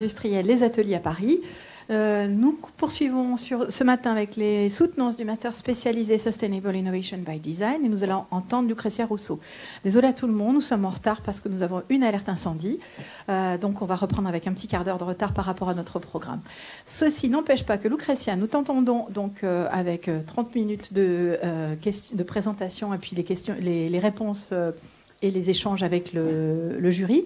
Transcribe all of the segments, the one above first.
industriels, les ateliers à Paris. Nous poursuivons ce matin avec les soutenances du master spécialisé Sustainable Innovation by Design et nous allons entendre Lucrecia Rousseau. Désolée à tout le monde, nous sommes en retard parce que nous avons une alerte incendie. Donc on va reprendre avec un petit quart d'heure de retard par rapport à notre programme. Ceci n'empêche pas que Lucrecia, nous t'entendons donc avec 30 minutes de présentation et puis les réponses et les échanges avec le jury,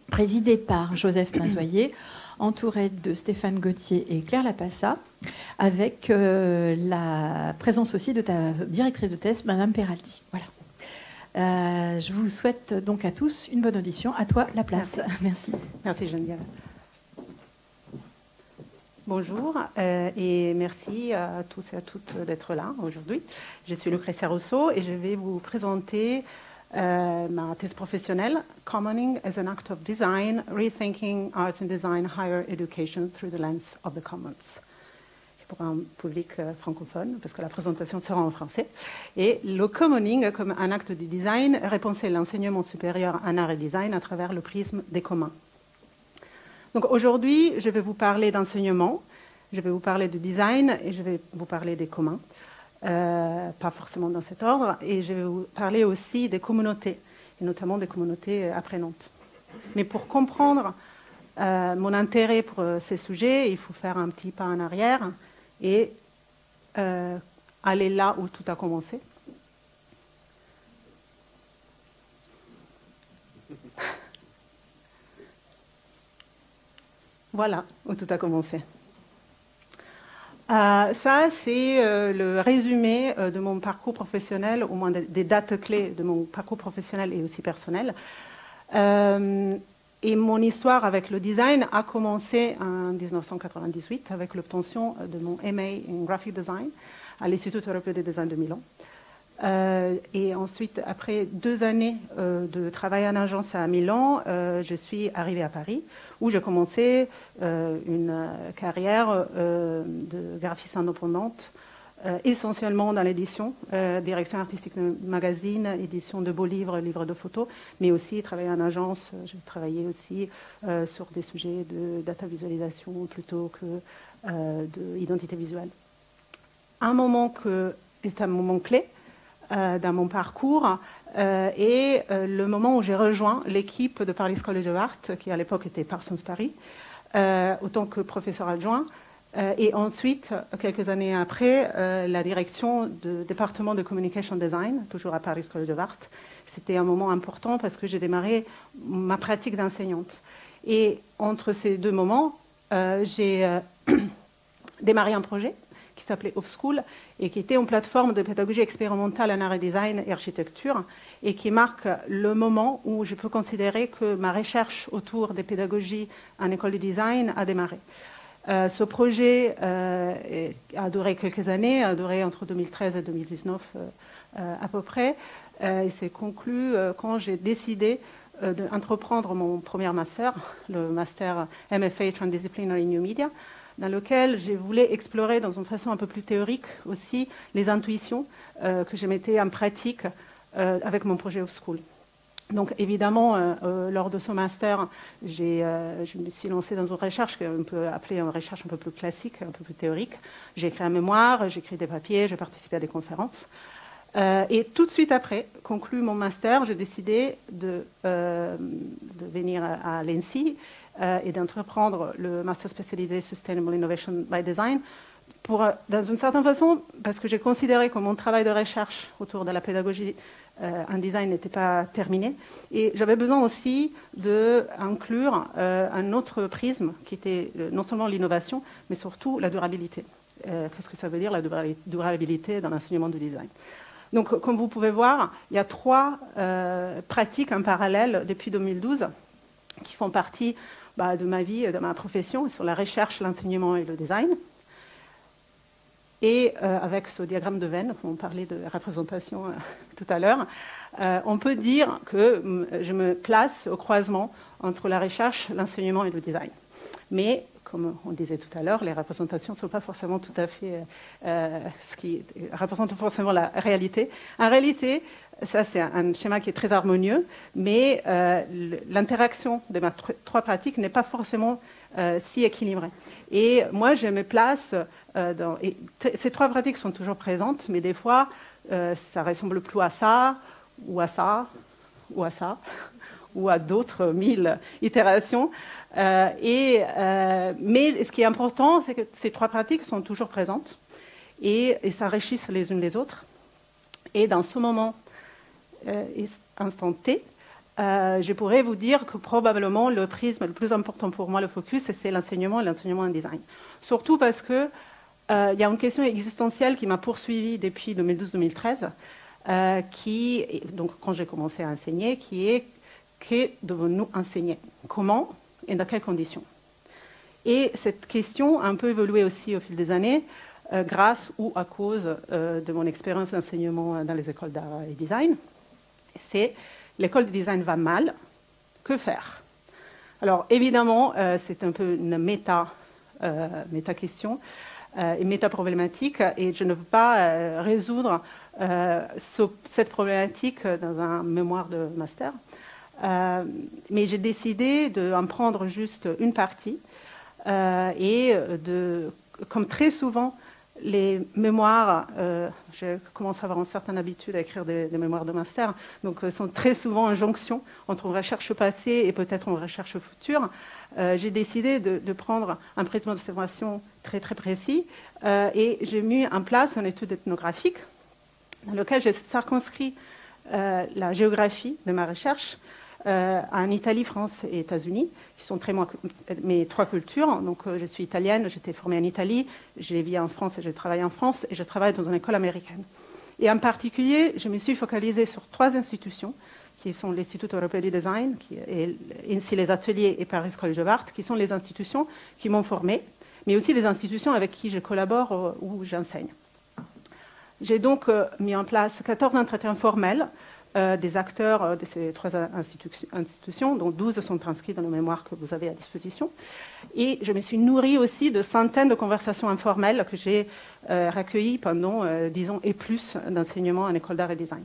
présidé par Joseph Mazoyer, entouré de Stéphane Gauthier et Claire Lapassa, avec la présence aussi de ta directrice de thèse, Madame Peraldi. Voilà. Je vous souhaite donc à tous une bonne audition. À toi la place. Merci. Merci Geneviève. Bonjour et merci à tous et à toutes d'être là aujourd'hui. Je suis Lucrecia Rousseau et je vais vous présenter ma thèse professionnelle, Commoning as an Act of Design, Rethinking Art and Design Higher Education Through the Lens of the Commons. C'est pour un public francophone, parce que la présentation sera en français. Et le commoning, comme un acte de design, répondait l'enseignement supérieur en art et design à travers le prisme des communs. Donc aujourd'hui, je vais vous parler d'enseignement, je vais vous parler de design et je vais vous parler des communs. Pas forcément dans cet ordre, et je vais vous parler aussi des communautés, et notamment des communautés apprenantes. Mais pour comprendre mon intérêt pour ces sujets, il faut faire un petit pas en arrière et aller là où tout a commencé. Voilà où tout a commencé. Ça, c'est le résumé de mon parcours professionnel, au moins des dates clés de mon parcours professionnel et aussi personnel. Et mon histoire avec le design a commencé en 1998 avec l'obtention de mon MA in Graphic Design à l'Institut européen de design de Milan. Et ensuite, après 2 années de travail en agence à Milan, je suis arrivée à Paris, où j'ai commencé une carrière de graphiste indépendante, essentiellement dans l'édition, direction artistique de magazine, édition de beaux livres, livres de photos, mais aussi travailler en agence. J'ai travaillé aussi sur des sujets de data visualisation plutôt que d'identité visuelle. Un moment est un moment clé dans mon parcours et le moment où j'ai rejoint l'équipe de Paris College of Art, qui à l'époque était Parsons Paris, autant que professeur adjoint, et ensuite, quelques années après, la direction du département de Communication Design, toujours à Paris College of Art. C'était un moment important parce que j'ai démarré ma pratique d'enseignante. Et entre ces 2 moments, j'ai démarré un projet qui s'appelait Off School et qui était une plateforme de pédagogie expérimentale en art et design et architecture et qui marque le moment où je peux considérer que ma recherche autour des pédagogies en école de design a démarré. Ce projet a duré quelques années, a duré entre 2013 et 2019 à peu près, et s'est conclu quand j'ai décidé d'entreprendre mon premier master, le master MFA Transdisciplinary New Media, dans lequel je voulais explorer dans une façon un peu plus théorique aussi les intuitions que je mettais en pratique avec mon projet Off School. Donc évidemment, lors de ce master, je me suis lancée dans une recherche qu'on peut appeler une recherche un peu plus classique, un peu plus théorique. J'ai écrit un mémoire, j'ai écrit des papiers, j'ai participé à des conférences. Et tout de suite après, conclu mon master, j'ai décidé de venir à l'ENSI et d'entreprendre le master spécialisé Sustainable Innovation by Design dans une certaine façon, parce que j'ai considéré que mon travail de recherche autour de la pédagogie en design n'était pas terminé. Et j'avais besoin aussi d'inclure un autre prisme qui était non seulement l'innovation, mais surtout la durabilité. Qu'est-ce que ça veut dire, la durabilité dans l'enseignement du design? Donc, comme vous pouvez voir, il y a 3 pratiques en parallèle depuis 2012 qui font partie de ma vie, de ma profession, sur la recherche, l'enseignement et le design. Et avec ce diagramme de Venn, on parlait de représentation tout à l'heure, on peut dire que je me place au croisement entre la recherche, l'enseignement et le design. Mais, comme on disait tout à l'heure, les représentations ne sont pas forcément tout à fait ce qui représente forcément la réalité. En réalité, ça c'est un schéma qui est très harmonieux, mais l'interaction de mes 3 pratiques n'est pas forcément si équilibrée. Et moi, je me place ces trois pratiques sont toujours présentes, mais des fois, ça ressemble plus à ça, ou à ça, ou à ça, ou à d'autres 1000 itérations. Mais ce qui est important, c'est que ces trois pratiques sont toujours présentes et s'enrichissent les unes les autres. Et dans ce moment instant T, je pourrais vous dire que probablement le prisme le plus important pour moi, le focus, c'est l'enseignement et l'enseignement en design. Surtout parce que il y a une question existentielle qui m'a poursuivie depuis 2012-2013, donc quand j'ai commencé à enseigner, qui est que devons-nous enseigner? Comment et dans quelles conditions? Et cette question a un peu évolué aussi au fil des années, grâce ou à cause de mon expérience d'enseignement dans les écoles d'art et design. C'est l'école de design va mal, que faire? Alors évidemment, c'est un peu une méta-question, une méta-problématique, et je ne veux pas résoudre cette problématique dans un mémoire de master. Mais j'ai décidé d'en prendre juste une partie et comme très souvent, les mémoires, je commence à avoir une certaine habitude à écrire des mémoires de master, donc sont très souvent en jonction entre une recherche passée et peut-être une recherche future. J'ai décidé de prendre un prisme d'observation très très précis et j'ai mis en place une étude ethnographique dans laquelle j'ai circonscrit la géographie de ma recherche en Italie, France et États-Unis, qui sont mes trois cultures. Donc, je suis italienne, j'étais formée en Italie, j'ai vécu en France et j'ai travaillé en France, et je travaille dans une école américaine. Et en particulier, je me suis focalisée sur trois institutions, qui sont l'Institut européen du design, et ainsi les ateliers et Paris College of Art, qui sont les institutions qui m'ont formée, mais aussi les institutions avec qui je collabore ou j'enseigne. J'ai donc mis en place 14 entretiens formels des acteurs de ces trois institutions, dont 12 sont inscrits dans le mémoire que vous avez à disposition. Et je me suis nourrie aussi de centaines de conversations informelles que j'ai recueillies pendant 10 ans et plus d'enseignement en école d'art et design.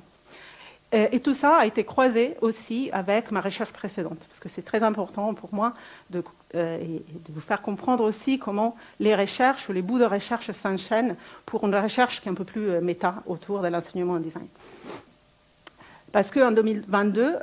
Et tout ça a été croisé aussi avec ma recherche précédente, parce que c'est très important pour moi de vous faire comprendre aussi comment les recherches ou les bouts de recherche s'enchaînent pour une recherche qui est un peu plus méta autour de l'enseignement en design. Parce qu'en 2022,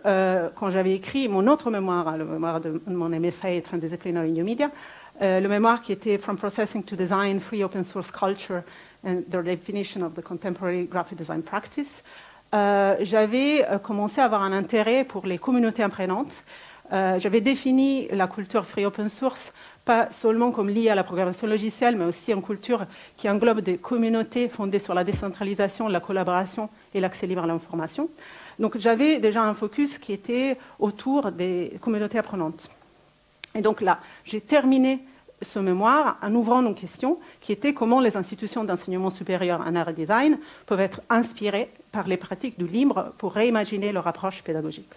quand j'avais écrit mon autre mémoire, le mémoire de mon MFA Transdisciplinary New Media, le mémoire qui était From Processing to Design, Free Open Source Culture and the Definition of the Contemporary Graphic Design Practice, j'avais commencé à avoir un intérêt pour les communautés apprenantes. J'avais défini la culture Free Open Source pas seulement comme liée à la programmation logicielle, mais aussi en culture qui englobe des communautés fondées sur la décentralisation, la collaboration et l'accès libre à l'information. Donc j'avais déjà un focus qui était autour des communautés apprenantes. Et donc là, j'ai terminé ce mémoire en ouvrant une question qui était comment les institutions d'enseignement supérieur en art et design peuvent être inspirées par les pratiques du libre pour réimaginer leur approche pédagogique.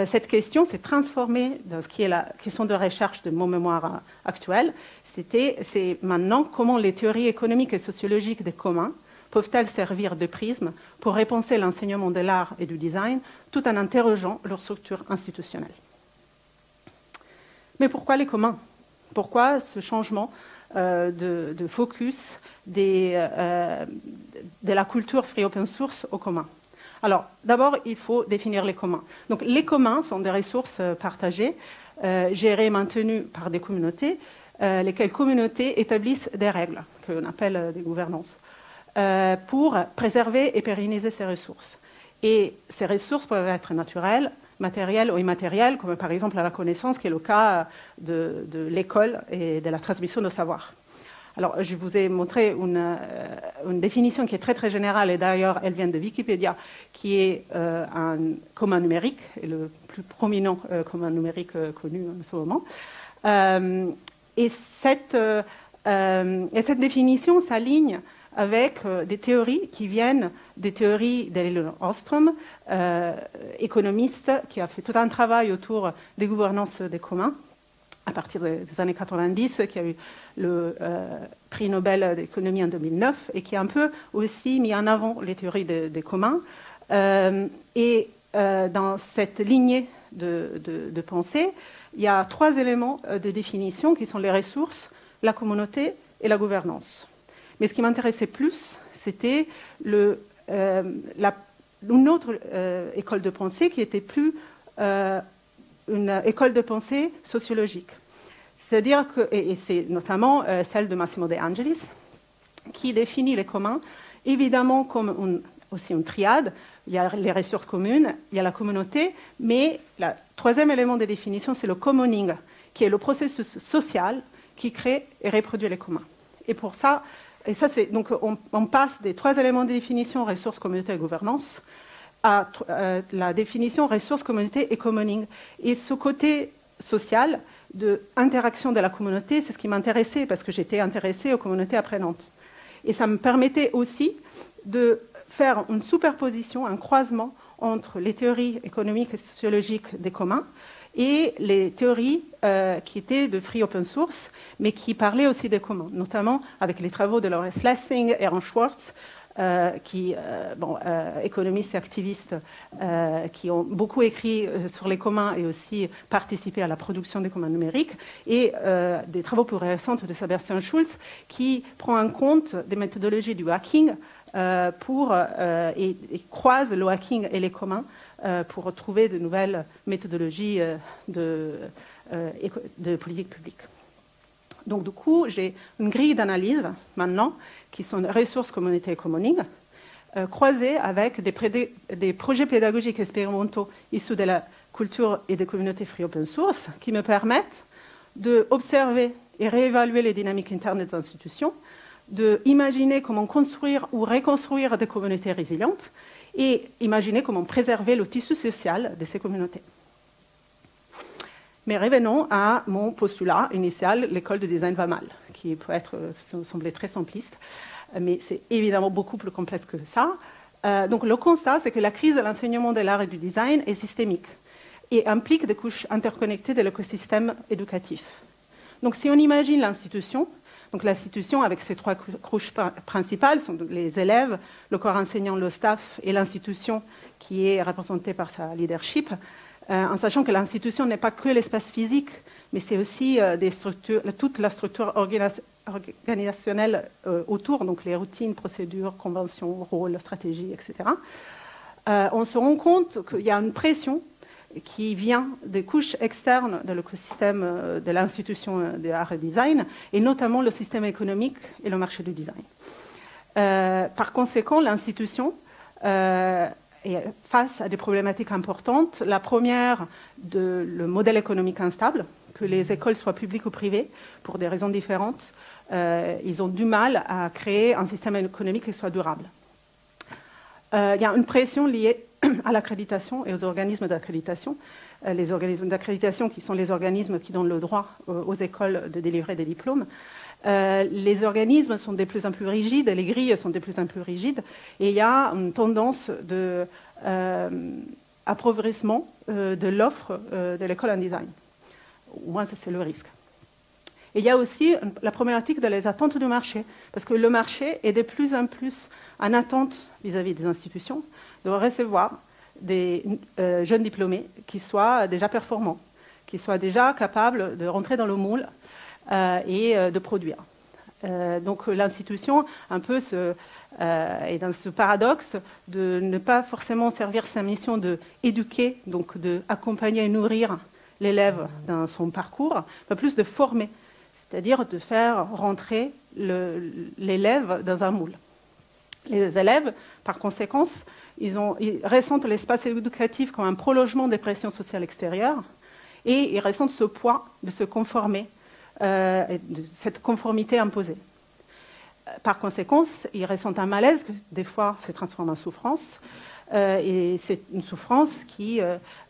Cette question s'est transformée dans ce qui est la question de recherche de mon mémoire actuel. C'est maintenant comment les théories économiques et sociologiques des communs peuvent-elles servir de prisme pour repenser l'enseignement de l'art et du design tout en interrogeant leur structure institutionnelle. Mais pourquoi les communs? Pourquoi ce changement de focus de la culture free open source aux communs? Alors, d'abord, il faut définir les communs. Donc, les communs sont des ressources partagées, gérées et maintenues par des communautés, lesquelles communautés établissent des règles, qu'on appelle des gouvernances, pour préserver et pérenniser ces ressources. Et ces ressources peuvent être naturelles, matérielles ou immatérielles, comme par exemple la connaissance, qui est le cas de l'école et de la transmission de savoir. Alors, je vous ai montré une définition qui est très, très générale, et d'ailleurs, elle vient de Wikipédia, qui est un commun numérique, et le plus prominent commun numérique connu en ce moment. Et cette définition s'aligne avec des théories qui viennent des théories d'Elinor Ostrom, économiste, qui a fait tout un travail autour des gouvernances des communs, à partir des années 90, qui a eu le prix Nobel d'économie en 2009 et qui a un peu aussi mis en avant les théories des communs. Et dans cette lignée de pensée, il y a 3 éléments de définition qui sont les ressources, la communauté et la gouvernance. Mais ce qui m'intéressait plus, c'était une autre école de pensée qui était plus une école de pensée sociologique. C'est-à-dire que, et c'est notamment celle de Massimo De Angelis, qui définit les communs évidemment comme aussi une triade. Il y a les ressources communes, il y a la communauté, mais le 3e élément de définition, c'est le commoning, qui est le processus social qui crée et reproduit les communs. Et pour ça, donc on passe des 3 éléments de définition, ressources, communauté et gouvernance, à la définition ressources, communauté et commoning. Et ce côté social de interaction de la communauté, c'est ce qui m'intéressait, parce que j'étais intéressée aux communautés apprenantes. Et ça me permettait aussi de faire une superposition, un croisement entre les théories économiques et sociologiques des communs et les théories qui étaient de free open source, mais qui parlaient aussi des communs, notamment avec les travaux de Lawrence Lessig et Aaron Schwartz, économistes et activistes qui ont beaucoup écrit sur les communs et aussi participé à la production des communs numériques, et des travaux plus récents de Sebastian Schulz qui prend en compte des méthodologies du hacking et croise le hacking et les communs pour trouver de nouvelles méthodologies de politique publique. Donc, du coup, j'ai une grille d'analyse maintenant qui sont ressources, communauté et commoning, croisées avec des projets pédagogiques expérimentaux issus de la culture et des communautés free open source qui me permettent d'observer et réévaluer les dynamiques internes des institutions, d'imaginer comment construire ou reconstruire des communautés résilientes et imaginer comment préserver le tissu social de ces communautés. Mais revenons à mon postulat initial, l'école de design va mal, qui peut sembler très simpliste, mais c'est évidemment beaucoup plus complexe que ça. Donc le constat, c'est que la crise de l'enseignement de l'art et du design est systémique et implique des couches interconnectées de l'écosystème éducatif. Donc si on imagine l'institution, donc l'institution avec ses 3 couches principales sont les élèves, le corps enseignant, le staff et l'institution qui est représentée par sa leadership, en sachant que l'institution n'est pas que l'espace physique, mais c'est aussi toute la structure organisationnelle autour, donc les routines, procédures, conventions, rôles, stratégies, etc. On se rend compte qu'il y a une pression qui vient des couches externes de l'écosystème de l'institution de art et design, et notamment le système économique et le marché du design. Par conséquent, l'institution est face à des problématiques importantes. La première, le modèle économique instable, que les écoles soient publiques ou privées, pour des raisons différentes, ils ont du mal à créer un système économique qui soit durable. Il y a une pression liée à l'accréditation et aux organismes d'accréditation. Les organismes d'accréditation qui sont les organismes qui donnent le droit aux écoles de délivrer des diplômes. Les organismes sont de plus en plus rigides, les grilles sont de plus en plus rigides, et il y a une tendance d'appauvrissement de l'offre de l'école en design. Au moins, ça, c'est le risque. Et il y a aussi la problématique des attentes du marché, parce que le marché est de plus en plus en attente vis-à-vis des institutions de recevoir des jeunes diplômés qui soient déjà performants, qui soient déjà capables de rentrer dans le moule et de produire. Donc l'institution un peu est dans ce paradoxe de ne pas forcément servir sa mission d'éduquer, donc d'accompagner et nourrir l'élève dans son parcours, mais plus de former, c'est-à-dire de faire rentrer l'élève dans un moule. Les élèves, par conséquent, ils ressentent l'espace éducatif comme un prolongement des pressions sociales extérieures et ils ressentent ce poids de se conformer, de cette conformité imposée. Par conséquent, ils ressentent un malaise que des fois se transforme en souffrance et c'est une souffrance qui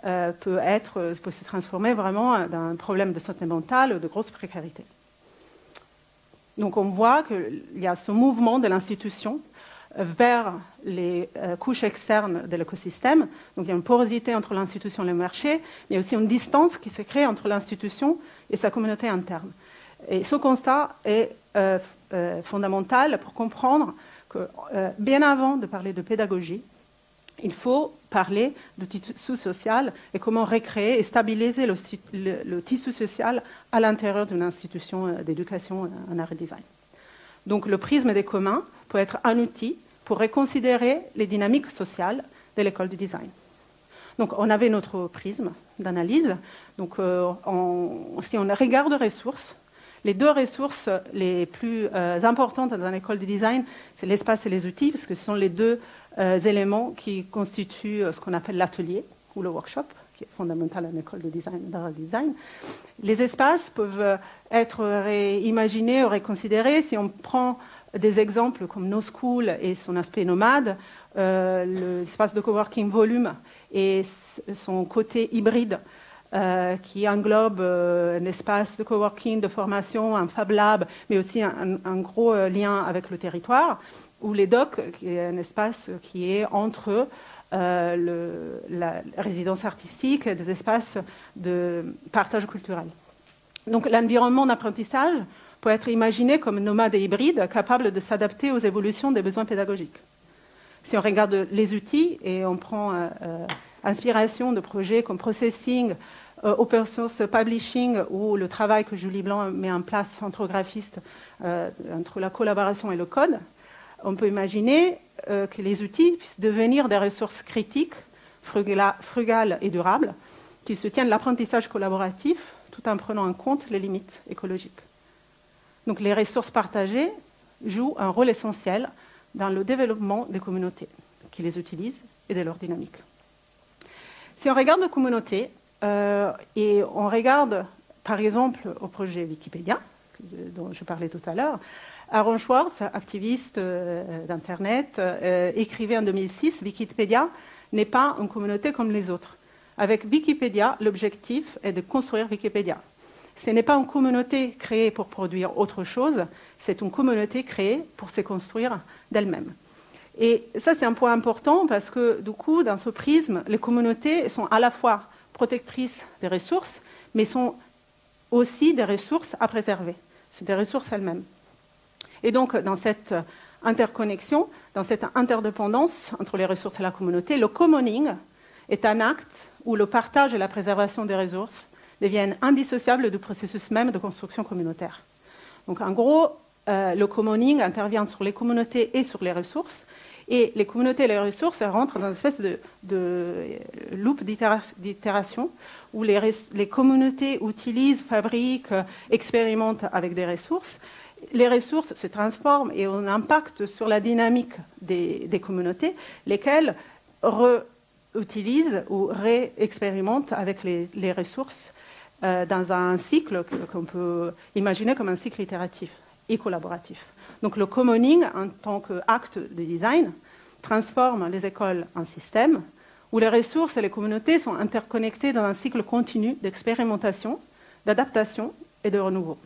peut se transformer vraiment dans un problème de santé mentale, de grosse précarité. Donc on voit qu'il y a ce mouvement de l'institution vers les couches externes de l'écosystème. Donc il y a une porosité entre l'institution et le marché, mais il y a aussi une distance qui se crée entre l'institution et sa communauté interne. Et ce constat est fondamental pour comprendre que bien avant de parler de pédagogie, il faut parler du tissu social et comment recréer et stabiliser le tissu social à l'intérieur d'une institution d'éducation en art et design. Donc le prisme des communs peut être un outil pour reconsidérer les dynamiques sociales de l'école du design. Donc on avait notre prisme d'analyse. Donc si on regarde les ressources, les deux ressources les plus importantes dans l'école du design, c'est l'espace et les outils, parce que ce sont les deux éléments qui constituent ce qu'on appelle l'atelier ou le workshop, qui est fondamental à l'école de design, d'art et design. Les espaces peuvent être réimaginés ou reconsidérés si on prend des exemples comme No School et son aspect nomade, l'espace de coworking Volume et son côté hybride qui englobe un espace de coworking, de formation, un Fab Lab, mais aussi un gros lien avec le territoire, ou les docks, qui est un espace qui est entre la résidence artistique et des espaces de partage culturel. Donc l'environnement d'apprentissage peut être imaginé comme nomade et hybride, capable de s'adapter aux évolutions des besoins pédagogiques. Si on regarde les outils et on prend inspiration de projets comme Processing, Open Source Publishing ou le travail que Julie Blanc met en place entre graphistes entre la collaboration et le code, on peut imaginer que les outils puissent devenir des ressources critiques, frugales et durables, qui soutiennent l'apprentissage collaboratif tout en prenant en compte les limites écologiques. Donc les ressources partagées jouent un rôle essentiel dans le développement des communautés qui les utilisent et de leur dynamique. Si on regarde les communautés et on regarde par exemple au projet Wikipédia, dont je parlais tout à l'heure, Aaron Swartz, activiste d'Internet, écrivait en 2006 « Wikipédia n'est pas une communauté comme les autres. Avec Wikipédia, l'objectif est de construire Wikipédia. Ce n'est pas une communauté créée pour produire autre chose, c'est une communauté créée pour se construire d'elle-même. » Et ça, c'est un point important parce que, du coup, dans ce prisme, les communautés sont à la fois protectrices des ressources, mais sont aussi des ressources à préserver. C'est des ressources elles-mêmes. Et donc, dans cette interconnexion, dans cette interdépendance entre les ressources et la communauté, le commoning est un acte où le partage et la préservation des ressources deviennent indissociables du processus même de construction communautaire. Donc, en gros, le commoning intervient sur les communautés et sur les ressources, et les communautés et les ressources rentrent dans une espèce de loop d'itération où les communautés utilisent, fabriquent, expérimentent avec des ressources. Les ressources se transforment et ont un impact sur la dynamique des communautés, lesquelles réutilisent ou réexpérimentent avec les ressources dans un cycle qu'on peut imaginer comme un cycle itératif et collaboratif. Donc le commoning, en tant qu'acte de design, transforme les écoles en système où les ressources et les communautés sont interconnectées dans un cycle continu d'expérimentation, d'adaptation et de renouveau.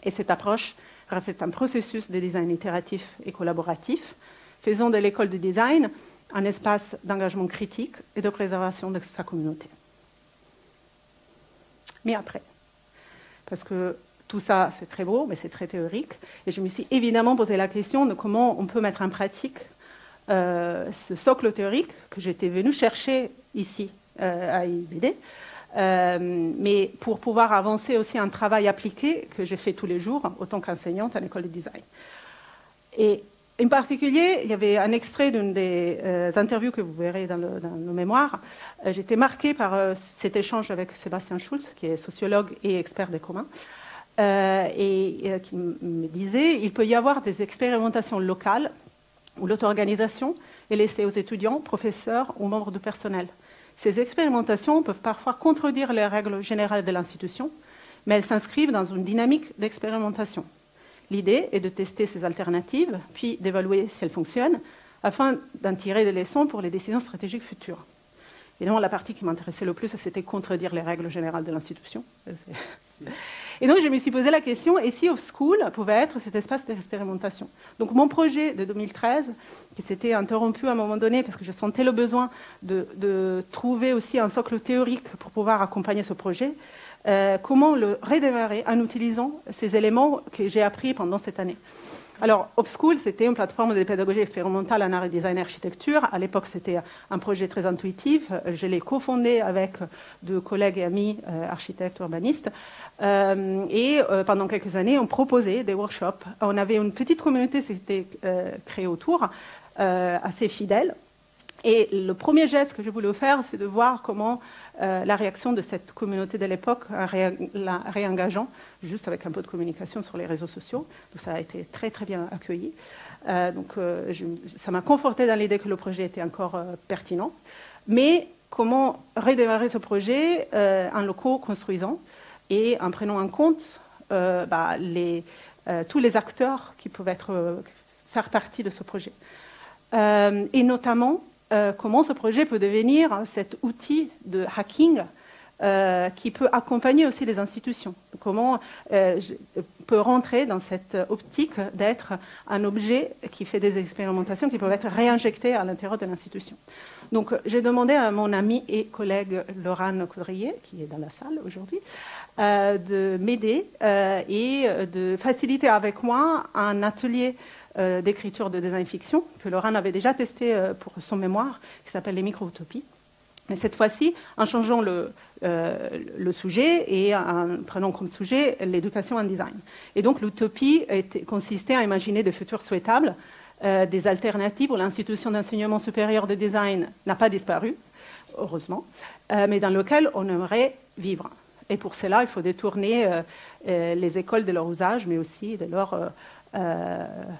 Et cette approche reflète un processus de design itératif et collaboratif, faisant de l'école du design un espace d'engagement critique et de préservation de sa communauté. Mais après, parce que tout ça, c'est très beau, mais c'est très théorique, et je me suis évidemment posé la question de comment on peut mettre en pratique ce socle théorique que j'étais venue chercher ici à IBD, mais pour pouvoir avancer aussi un travail appliqué que j'ai fait tous les jours autant qu'enseignante à l'école de design. Et en particulier, il y avait un extrait d'une des interviews que vous verrez dans le mémoire. J'étais marquée par cet échange avec Sébastien Schulz, qui est sociologue et expert des communs, et qui me disait il peut y avoir des expérimentations locales où l'auto-organisation est laissée aux étudiants, professeurs ou membres du personnel. Ces expérimentations peuvent parfois contredire les règles générales de l'institution, mais elles s'inscrivent dans une dynamique d'expérimentation. L'idée est de tester ces alternatives, puis d'évaluer si elles fonctionnent, afin d'en tirer des leçons pour les décisions stratégiques futures. Évidemment, la partie qui m'intéressait le plus, c'était contredire les règles générales de l'institution. Et donc, je me suis posé la question, et si Off School pouvait être cet espace d'expérimentation? Donc, mon projet de 2013, qui s'était interrompu à un moment donné, parce que je sentais le besoin de trouver aussi un socle théorique pour pouvoir accompagner ce projet, comment le redémarrer en utilisant ces éléments que j'ai appris pendant cette année. Alors, Upschool, c'était une plateforme de pédagogie expérimentale en art et design et architecture. À l'époque, c'était un projet très intuitif. Je l'ai cofondé avec deux collègues et amis architectes urbanistes. Pendant quelques années, on proposait des workshops. On avait une petite communauté qui s'était créée autour, assez fidèle. Et le premier geste que je voulais faire, c'est de voir comment la réaction de cette communauté de l'époque, la réengageant, juste avec un peu de communication sur les réseaux sociaux. Donc ça a été très très bien accueilli. Ça m'a conforté dans l'idée que le projet était encore pertinent. Mais comment redémarrer ce projet en le co-construisant et en prenant en compte tous les acteurs qui peuvent faire partie de ce projet. Et notamment, comment ce projet peut devenir cet outil de hacking qui peut accompagner aussi les institutions. Comment peut rentrer dans cette optique d'être un objet qui fait des expérimentations qui peuvent être réinjectées à l'intérieur de l'institution. Donc, j'ai demandé à mon amie et collègue Laurane Coudrier, qui est dans la salle aujourd'hui, de m'aider et de faciliter avec moi un atelier d'écriture de design fiction que Laurane avait déjà testé pour son mémoire, qui s'appelle les micro-utopies. Mais cette fois-ci, en changeant le sujet et en prenant comme sujet l'éducation en design. Et donc l'utopie consistait à imaginer des futurs souhaitables, des alternatives où l'institution d'enseignement supérieur de design n'a pas disparu, heureusement, mais dans lequel on aimerait vivre. Et pour cela, il faut détourner les écoles de leur usage, mais aussi de leur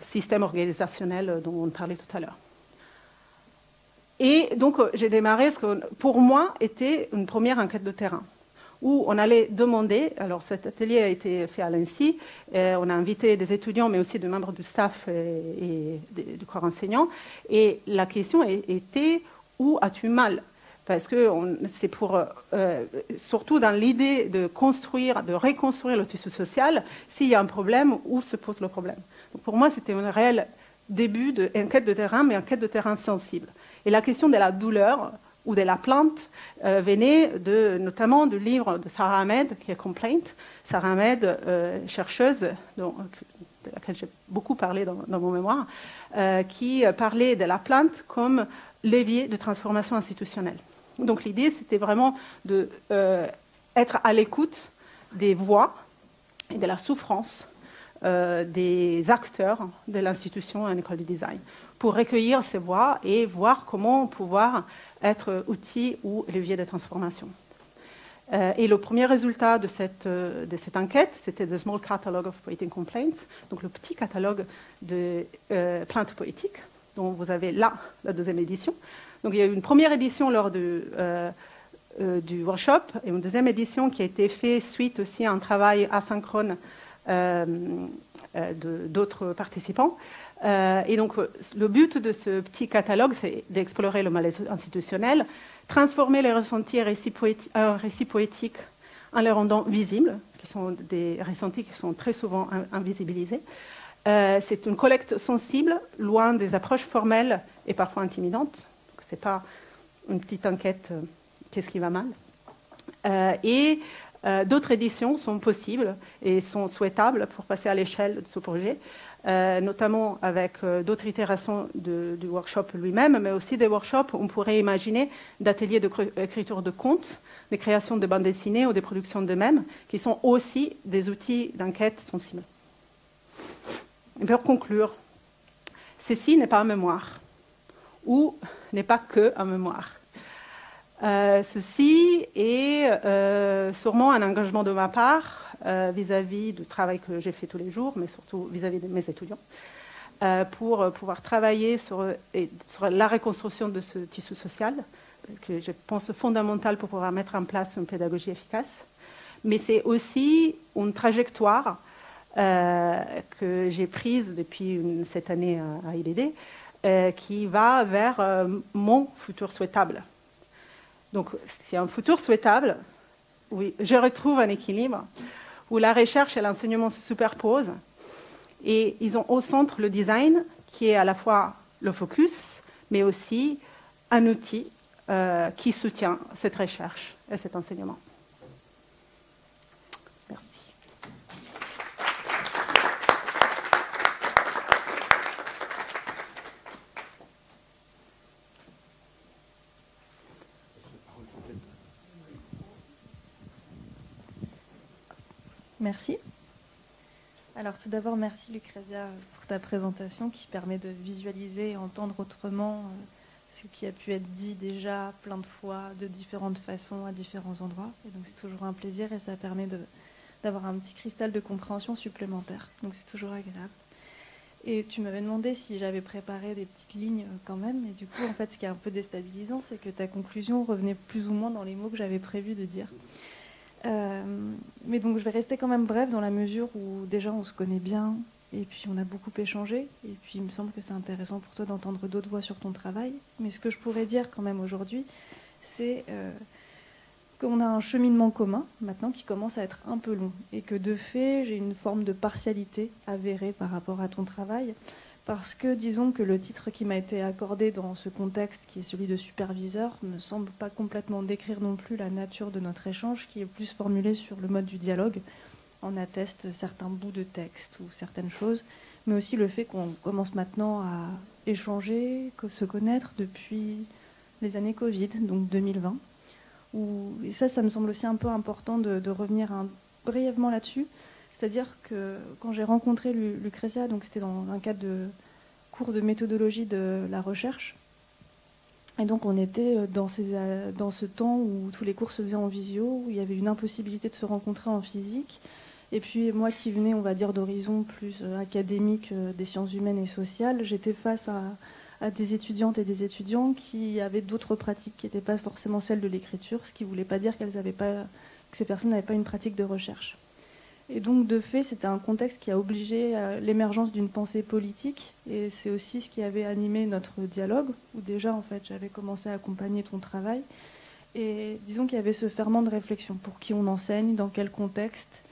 système organisationnel dont on parlait tout à l'heure. Et donc, j'ai démarré ce que, pour moi, était une première enquête de terrain, où on allait demander, alors cet atelier a été fait à l'INSI, on a invité des étudiants, mais aussi des membres du staff et du corps enseignant, et la question était, où as-tu mal ? Parce que c'est pour, surtout dans l'idée de construire, de reconstruire le tissu social, s'il y a un problème, où se pose le problème. Donc pour moi, c'était un réel début d'enquête de terrain, mais enquête de terrain sensible. Et la question de la douleur ou de la plainte venait notamment du livre de Sarah Ahmed, qui est Complaint. Sarah Ahmed, chercheuse, de laquelle j'ai beaucoup parlé dans mon mémoire, qui parlait de la plainte comme levier de transformation institutionnelle. Donc l'idée, c'était vraiment d'être à l'écoute des voix et de la souffrance des acteurs de l'institution en école de design, pour recueillir ces voix et voir comment pouvoir être outil ou levier de transformation. Et le premier résultat de cette enquête, c'était The Small Catalogue of Poetic Complaints, donc le petit catalogue de plaintes poétiques, dont vous avez là la deuxième édition. Donc il y a eu une première édition lors du workshop et une deuxième édition qui a été faite suite aussi à un travail asynchrone d'autres participants. Et donc, le but de ce petit catalogue, c'est d'explorer le malaise institutionnel, transformer les ressentis en récits poétiques en les rendant visibles, qui sont des ressentis qui sont très souvent invisibilisés. C'est une collecte sensible, loin des approches formelles et parfois intimidantes. Ce n'est pas une petite enquête qu'est-ce qui va mal. D'autres éditions sont possibles et sont souhaitables pour passer à l'échelle de ce projet, notamment avec d'autres itérations du workshop lui-même, mais aussi des workshops où on pourrait imaginer d'ateliers d'écriture de contes, de création de bandes dessinées ou des productions d'eux-mêmes, qui sont aussi des outils d'enquête sensibles. Et pour conclure, ceci n'est pas un mémoire, ou n'est pas que un mémoire. Ceci est sûrement un engagement de ma part vis-à-vis du travail que j'ai fait tous les jours, mais surtout vis-à-vis de mes étudiants, pour pouvoir travailler sur la reconstruction de ce tissu social, que je pense fondamental pour pouvoir mettre en place une pédagogie efficace. Mais c'est aussi une trajectoire que j'ai prise depuis cette année à IDD, qui va vers mon futur souhaitable. Donc, c'est un futur souhaitable, oui, je retrouve un équilibre où la recherche et l'enseignement se superposent et ils ont au centre le design qui est à la fois le focus, mais aussi un outil qui soutient cette recherche et cet enseignement. Merci. Alors tout d'abord, merci Lucrezia pour ta présentation qui permet de visualiser et entendre autrement ce qui a pu être dit déjà plein de fois, de différentes façons, à différents endroits. Et donc c'est toujours un plaisir et ça permet d'avoir un petit cristal de compréhension supplémentaire. Donc c'est toujours agréable. Et tu m'avais demandé si j'avais préparé des petites lignes quand même. Et du coup, en fait, ce qui est un peu déstabilisant, c'est que ta conclusion revenait plus ou moins dans les mots que j'avais prévu de dire. Mais donc je vais rester quand même bref dans la mesure où déjà on se connaît bien et puis on a beaucoup échangé et puis il me semble que c'est intéressant pour toi d'entendre d'autres voix sur ton travail. Mais ce que je pourrais dire quand même aujourd'hui, c'est qu'on a un cheminement commun maintenant qui commence à être un peu long et que de fait j'ai une forme de partialité avérée par rapport à ton travail parce que disons que le titre qui m'a été accordé dans ce contexte qui est celui de superviseur me semble pas complètement décrire non plus la nature de notre échange qui est plus formulé sur le mode du dialogue. On atteste certains bouts de texte ou certaines choses, mais aussi le fait qu'on commence maintenant à échanger, se connaître depuis les années Covid, donc 2020. Et ça me semble aussi un peu important de revenir brièvement là-dessus. C'est-à-dire que quand j'ai rencontré Lucrezia, donc c'était dans un cadre de cours de méthodologie de la recherche, et donc on était dans ce temps où tous les cours se faisaient en visio, où il y avait une impossibilité de se rencontrer en physique. Et puis moi qui venais, on va dire, d'horizons plus académiques des sciences humaines et sociales, j'étais face à des étudiantes et des étudiants qui avaient d'autres pratiques qui n'étaient pas forcément celles de l'écriture, ce qui ne voulait pas dire que ces personnes n'avaient pas une pratique de recherche. Et donc, de fait, c'était un contexte qui a obligé l'émergence d'une pensée politique. Et c'est aussi ce qui avait animé notre dialogue, où déjà, en fait, j'avais commencé à accompagner ton travail. Et disons qu'il y avait ce ferment de réflexion. Pour qui on enseigne, dans quel contexte,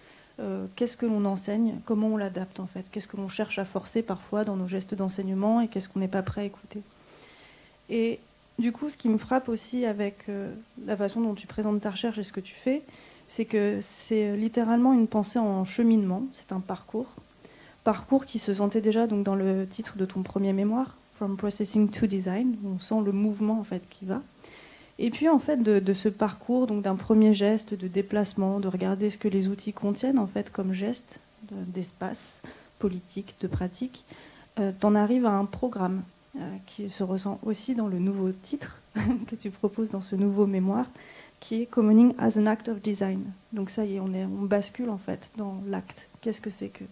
qu'est-ce que l'on enseigne, comment on l'adapte, en fait. Qu'est-ce que l'on cherche à forcer parfois dans nos gestes d'enseignement et qu'est-ce qu'on n'est pas prêt à écouter. Et du coup, ce qui me frappe aussi avec la façon dont tu présentes ta recherche et ce que tu fais, c'est que c'est littéralement une pensée en cheminement, c'est un parcours qui se sentait déjà donc dans le titre de ton premier mémoire, From Processing to Design, où on sent le mouvement en fait qui va. Et puis en fait de ce parcours, donc d'un premier geste de déplacement, de regarder ce que les outils contiennent en fait comme geste d'espace politique, de pratique, t'en arrives à un programme qui se ressent aussi dans le nouveau titre que tu proposes dans ce nouveau mémoire, qui est Commoning as an Act of Design. Donc ça y est, on bascule en fait dans l'acte. Qu'est-ce que c'est que,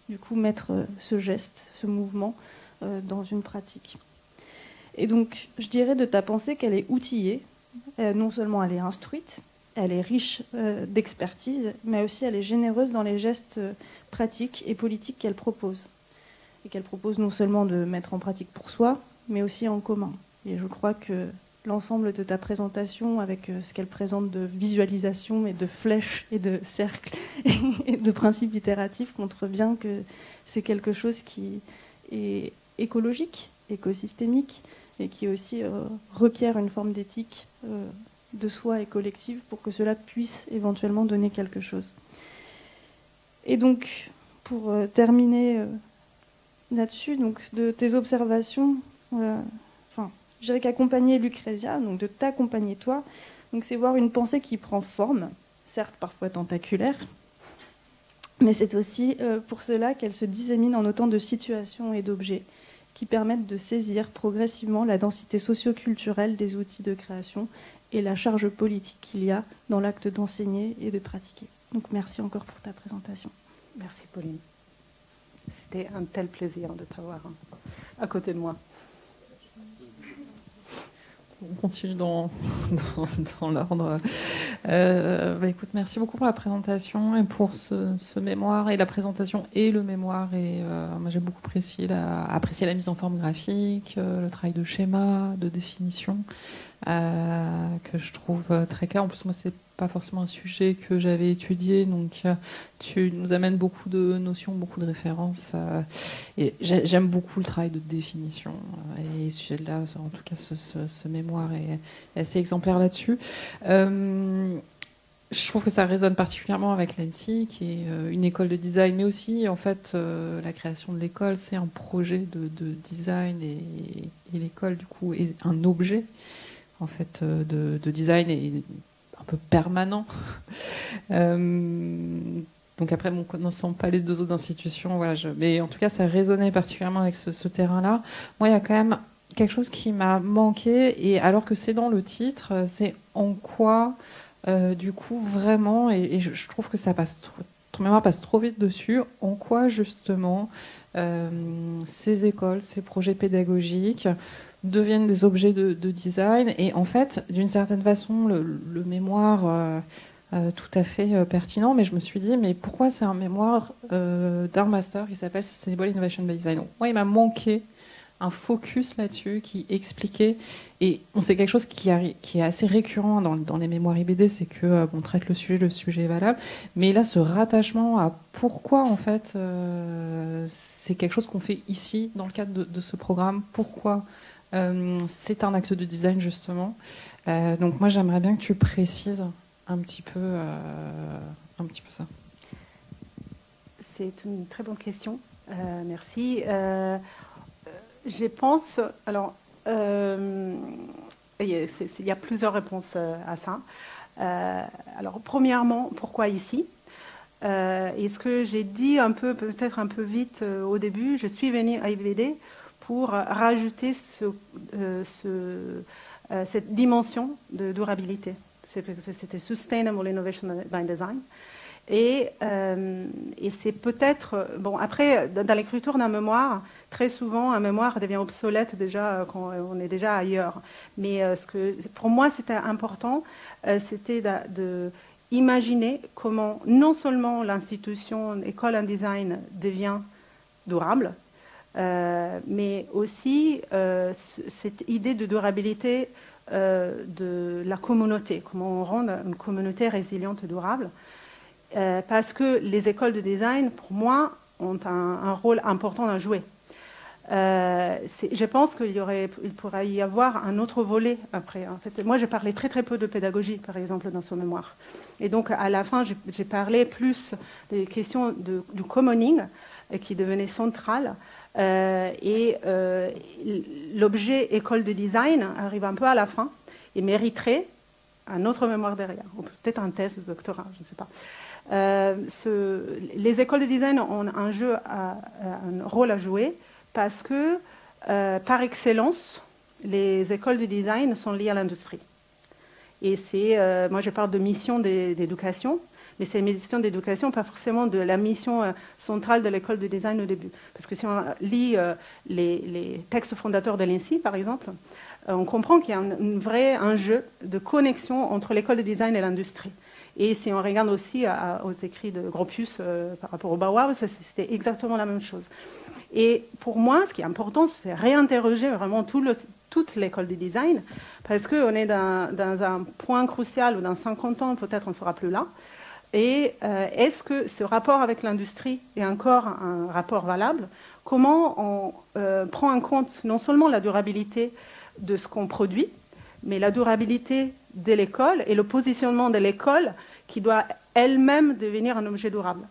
du coup, mettre ce geste, ce mouvement dans une pratique. Et donc, je dirais de ta pensée qu'elle est outillée. Non seulement elle est instruite, elle est riche d'expertise, mais aussi elle est généreuse dans les gestes pratiques et politiques qu'elle propose. Et qu'elle propose non seulement de mettre en pratique pour soi, mais aussi en commun. Et je crois que l'ensemble de ta présentation, avec ce qu'elle présente de visualisation et de flèches et de cercles et de principes itératifs, montre bien que c'est quelque chose qui est écologique, écosystémique, et qui aussi requiert une forme d'éthique de soi et collective pour que cela puisse éventuellement donner quelque chose. Et donc, pour terminer là-dessus, donc, de tes observations, je dirais qu'accompagner Lucrezia, donc de t'accompagner toi, donc c'est voir une pensée qui prend forme, certes parfois tentaculaire, mais c'est aussi pour cela qu'elle se dissémine en autant de situations et d'objets qui permettent de saisir progressivement la densité socio-culturelle des outils de création et la charge politique qu'il y a dans l'acte d'enseigner et de pratiquer. Donc merci encore pour ta présentation. Merci Pauline. C'était un tel plaisir de t'avoir à côté de moi. On continue dans l'ordre. Écoute, merci beaucoup pour la présentation et pour ce mémoire et la présentation et le mémoire. Et moi, j'ai beaucoup apprécié la mise en forme graphique, le travail de schéma, de définition, que je trouve très clair. En plus, moi, c'est pas forcément un sujet que j'avais étudié, donc tu nous amènes beaucoup de notions, beaucoup de références, et j'aime beaucoup le travail de définition, et ce sujet-là, en tout cas ce mémoire est assez exemplaire là-dessus. Je trouve que ça résonne particulièrement avec l'ANSSI, qui est une école de design, mais aussi, en fait, la création de l'école, c'est un projet de design, et l'école, du coup, est un objet, en fait, de design, et un peu permanent. Donc après, bon, connaissant pas les deux autres institutions, voilà, mais en tout cas, ça résonnait particulièrement avec ce terrain-là. Moi, il y a quand même quelque chose qui m'a manqué, et alors que c'est dans le titre, c'est en quoi, du coup, vraiment, et je trouve que ça passe ton mémoire passe trop vite dessus, en quoi, justement, ces écoles, ces projets pédagogiques deviennent des objets de design. Et en fait, d'une certaine façon, le mémoire... tout à fait pertinent, mais je me suis dit, mais pourquoi c'est un mémoire d'un master qui s'appelle Sustainable Innovation by Design? Moi, il m'a manqué un focus là-dessus qui expliquait, et c'est quelque chose qui est assez récurrent dans les mémoires IBD, c'est que on traite le sujet est valable, mais là, ce rattachement à pourquoi, en fait, c'est quelque chose qu'on fait ici, dans le cadre de ce programme, pourquoi c'est un acte de design, justement. Donc moi, j'aimerais bien que tu précises un petit peu ça. C'est une très bonne question. Merci. Je pense, alors, il y a plusieurs réponses à ça. Alors, premièrement, pourquoi ici? Et ce que j'ai dit peut-être un peu vite au début, je suis venue à IBD pour rajouter cette dimension de durabilité. C'était Sustainable Innovation by Design. Et c'est peut-être... Bon, après, dans l'écriture d'un mémoire, très souvent, un mémoire devient obsolète déjà quand on est déjà ailleurs. Mais pour moi, c'était important, c'était d'imaginer comment non seulement l'institution École en Design devient durable, mais aussi cette idée de durabilité de la communauté, comment on rend une communauté résiliente et durable. Parce que les écoles de design, pour moi, ont un rôle important à jouer. Je pense qu'il pourrait y avoir un autre volet après. En fait, moi, j'ai parlé très très peu de pédagogie, par exemple, dans ce mémoire. Et donc, à la fin, j'ai parlé plus des questions du commoning, qui devenait central. L'objet école de design arrive un peu à la fin et mériterait un autre mémoire derrière, ou peut-être un thèse de doctorat, je ne sais pas. Les écoles de design ont un rôle à jouer parce que, par excellence, les écoles de design sont liées à l'industrie. Et moi je parle de mission d'éducation, mais c'est une mission d'éducation, pas forcément de la mission centrale de l'école de design au début. Parce que si on lit les textes fondateurs de l'INSI, par exemple, on comprend qu'il y a un vrai enjeu de connexion entre l'école de design et l'industrie. Et si on regarde aussi aux écrits de Gropius par rapport au Bauhaus, c'était exactement la même chose. Et pour moi, ce qui est important, c'est réinterroger vraiment toute l'école du design, parce qu'on est dans un point crucial où dans 50 ans, peut-être on ne sera plus là. Et est-ce que ce rapport avec l'industrie est encore un rapport valable? Comment on prend en compte non seulement la durabilité de ce qu'on produit, mais la durabilité de l'école et le positionnement de l'école qui doit elle-même devenir un objet durable.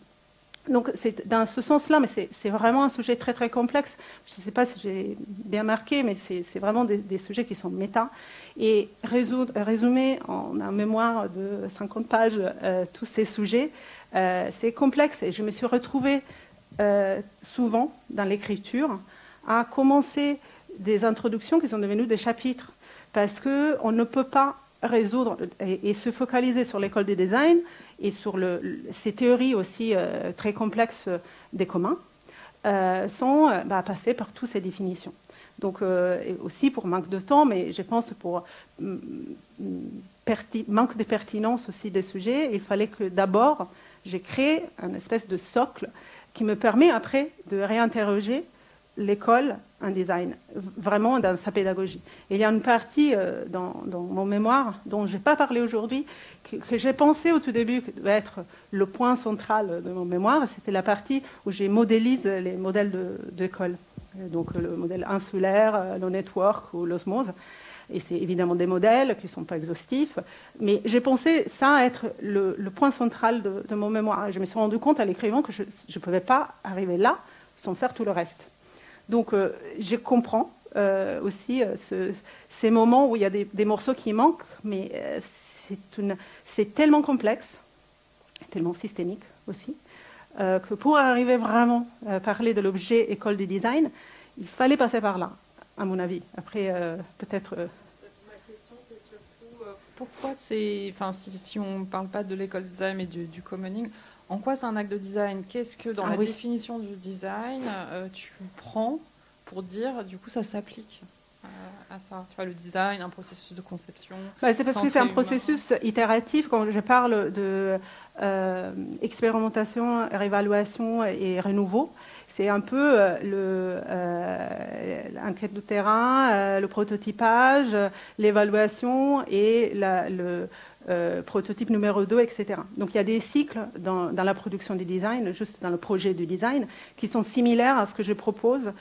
Donc c'est dans ce sens-là, mais c'est vraiment un sujet très très complexe. Je ne sais pas si j'ai bien marqué, mais c'est vraiment des sujets qui sont méta. Et résumer en un mémoire de 50 pages tous ces sujets, c'est complexe. Et je me suis retrouvée souvent dans l'écriture à commencer des introductions qui sont devenues des chapitres. Parce qu'on ne peut pas résoudre et se focaliser sur l'école du design et sur ces théories aussi très complexes des communs sans passer par toutes ces définitions. Donc aussi pour manque de temps, mais je pense pour manque de pertinence aussi des sujets, il fallait que d'abord j'ai créé une espèce de socle qui me permet après de réinterroger l'école en design, vraiment dans sa pédagogie. Et il y a une partie dans mon mémoire dont je n'ai pas parlé aujourd'hui, que j'ai pensé au tout début que devait être le point central de mon mémoire, c'était la partie où je modélise les modèles d'école. Donc le modèle insulaire, le network ou l'osmose. Et c'est évidemment des modèles qui ne sont pas exhaustifs, mais j'ai pensé ça être le point central de mon mémoire. Et je me suis rendu compte à l'écrivant que je ne pouvais pas arriver là sans faire tout le reste. Donc, je comprends aussi ces moments où il y a des morceaux qui manquent, mais c'est tellement complexe, tellement systémique aussi, que pour arriver vraiment à parler de l'objet école du design, il fallait passer par là, à mon avis. Après, peut-être... Ma question, c'est surtout pourquoi c'est... Enfin, si on ne parle pas de l'école design, mais du commoning, en quoi c'est un acte de design? Qu'est-ce que, dans la définition du design, tu prends pour dire, du coup, ça s'applique à ça? Tu vois, le design, un processus de conception. C'est parce que c'est un processus itératif. Quand je parle de expérimentation, réévaluation et renouveau, c'est un peu l'enquête de terrain, le prototypage, l'évaluation et le prototype numéro 2, etc. Donc il y a des cycles dans la production du design, juste dans le projet du design, qui sont similaires à ce que je propose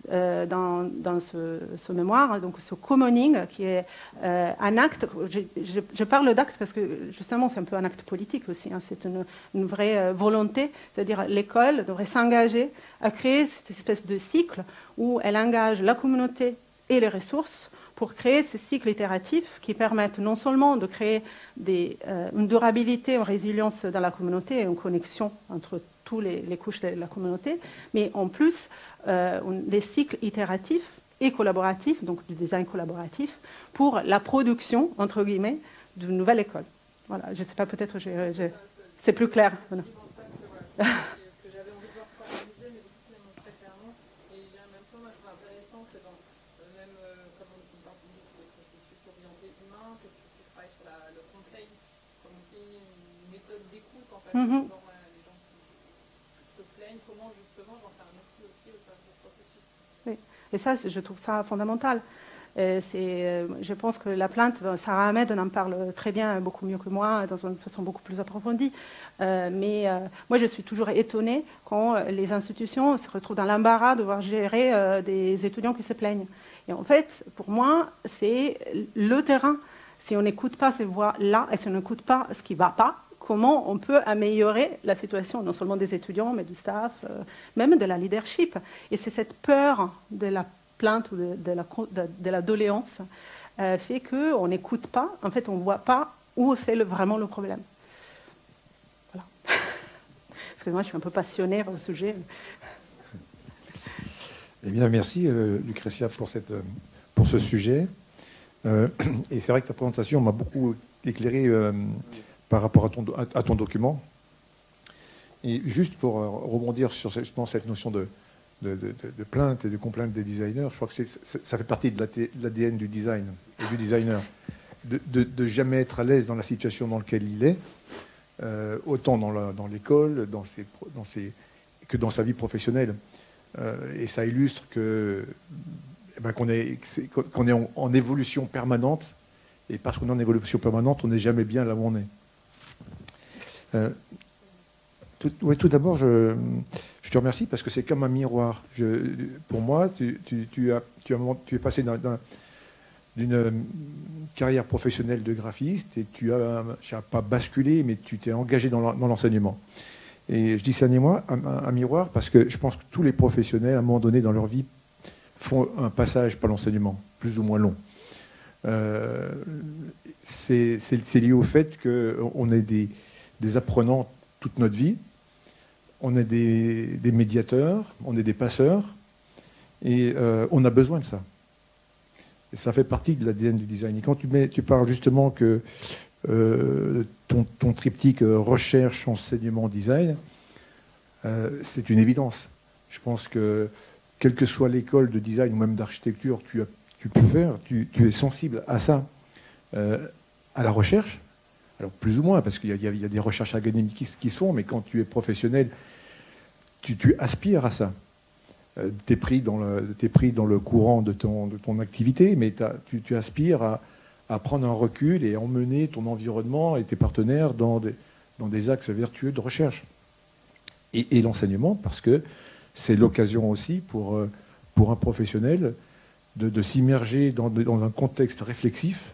dans ce mémoire, donc ce commoning, qui est un acte. Je parle d'acte parce que justement c'est un peu un acte politique aussi, hein, c'est une vraie volonté, c'est-à-dire l'école devrait s'engager à créer cette espèce de cycle où elle engage la communauté et les ressources pour créer ces cycles itératifs qui permettent non seulement de créer une durabilité, une résilience dans la communauté et une connexion entre toutes les couches de la communauté, mais en plus des cycles itératifs et collaboratifs, donc du design collaboratif, pour la production, entre guillemets, d'une nouvelle école. Voilà, je ne sais pas, peut-être c'est plus clair. Voilà. Les gens qui se plaignent, comment justement j'en fais un outil aussi au sein du processus. Oui. Et ça, je trouve ça fondamental. Je pense que la plainte, Sarah Ahmed en parle très bien, beaucoup mieux que moi, dans une façon beaucoup plus approfondie. Mais moi, je suis toujours étonnée quand les institutions se retrouvent dans l'embarras de devoir gérer des étudiants qui se plaignent. Et en fait, pour moi, c'est le terrain. Si on n'écoute pas ces voix-là et si on n'écoute pas ce qui ne va pas, comment on peut améliorer la situation, non seulement des étudiants, mais du staff, même de la leadership. Et c'est cette peur de la plainte ou de la doléance fait qu'on n'écoute pas, en fait, on ne voit pas où c'est vraiment le problème. Voilà. Excusez-moi, je suis un peu passionnée au sujet. Eh bien, merci, Lucrétia, pour ce sujet. Et c'est vrai que ta présentation m'a beaucoup éclairé par rapport à ton document. Et juste pour rebondir sur cette notion de plainte et de complainte des designers, je crois que ça fait partie de l'ADN du design et du designer, de jamais être à l'aise dans la situation dans laquelle il est, autant dans l'école que dans sa vie professionnelle. Et ça illustre qu'on est en évolution permanente, et parce qu'on est en évolution permanente, on n'est jamais bien là où on est. Tout d'abord, je te remercie parce que c'est comme un miroir. Pour moi, tu es passé d'une carrière professionnelle de graphiste et tu n'as pas basculé, mais tu t'es engagé dans l'enseignement. Et je dis ça un miroir parce que je pense que tous les professionnels, à un moment donné dans leur vie, font un passage par l'enseignement, plus ou moins long. C'est lié au fait qu'on est des apprenants toute notre vie, on est des médiateurs, on est des passeurs, et on a besoin de ça. Et ça fait partie de l'ADN du design. Et quand tu parles justement que ton triptyque recherche, enseignement, design, c'est une évidence. Je pense que quelle que soit l'école de design ou même d'architecture que tu peux faire, tu es sensible à ça, à la recherche. Alors plus ou moins, parce qu'il y a des recherches académiques qui se font, mais quand tu es professionnel, tu aspires à ça. Tu es pris dans le courant de ton activité, mais tu aspires à prendre un recul et emmener ton environnement et tes partenaires dans des axes vertueux de recherche. Et l'enseignement, parce que c'est l'occasion aussi pour un professionnel de s'immerger dans un contexte réflexif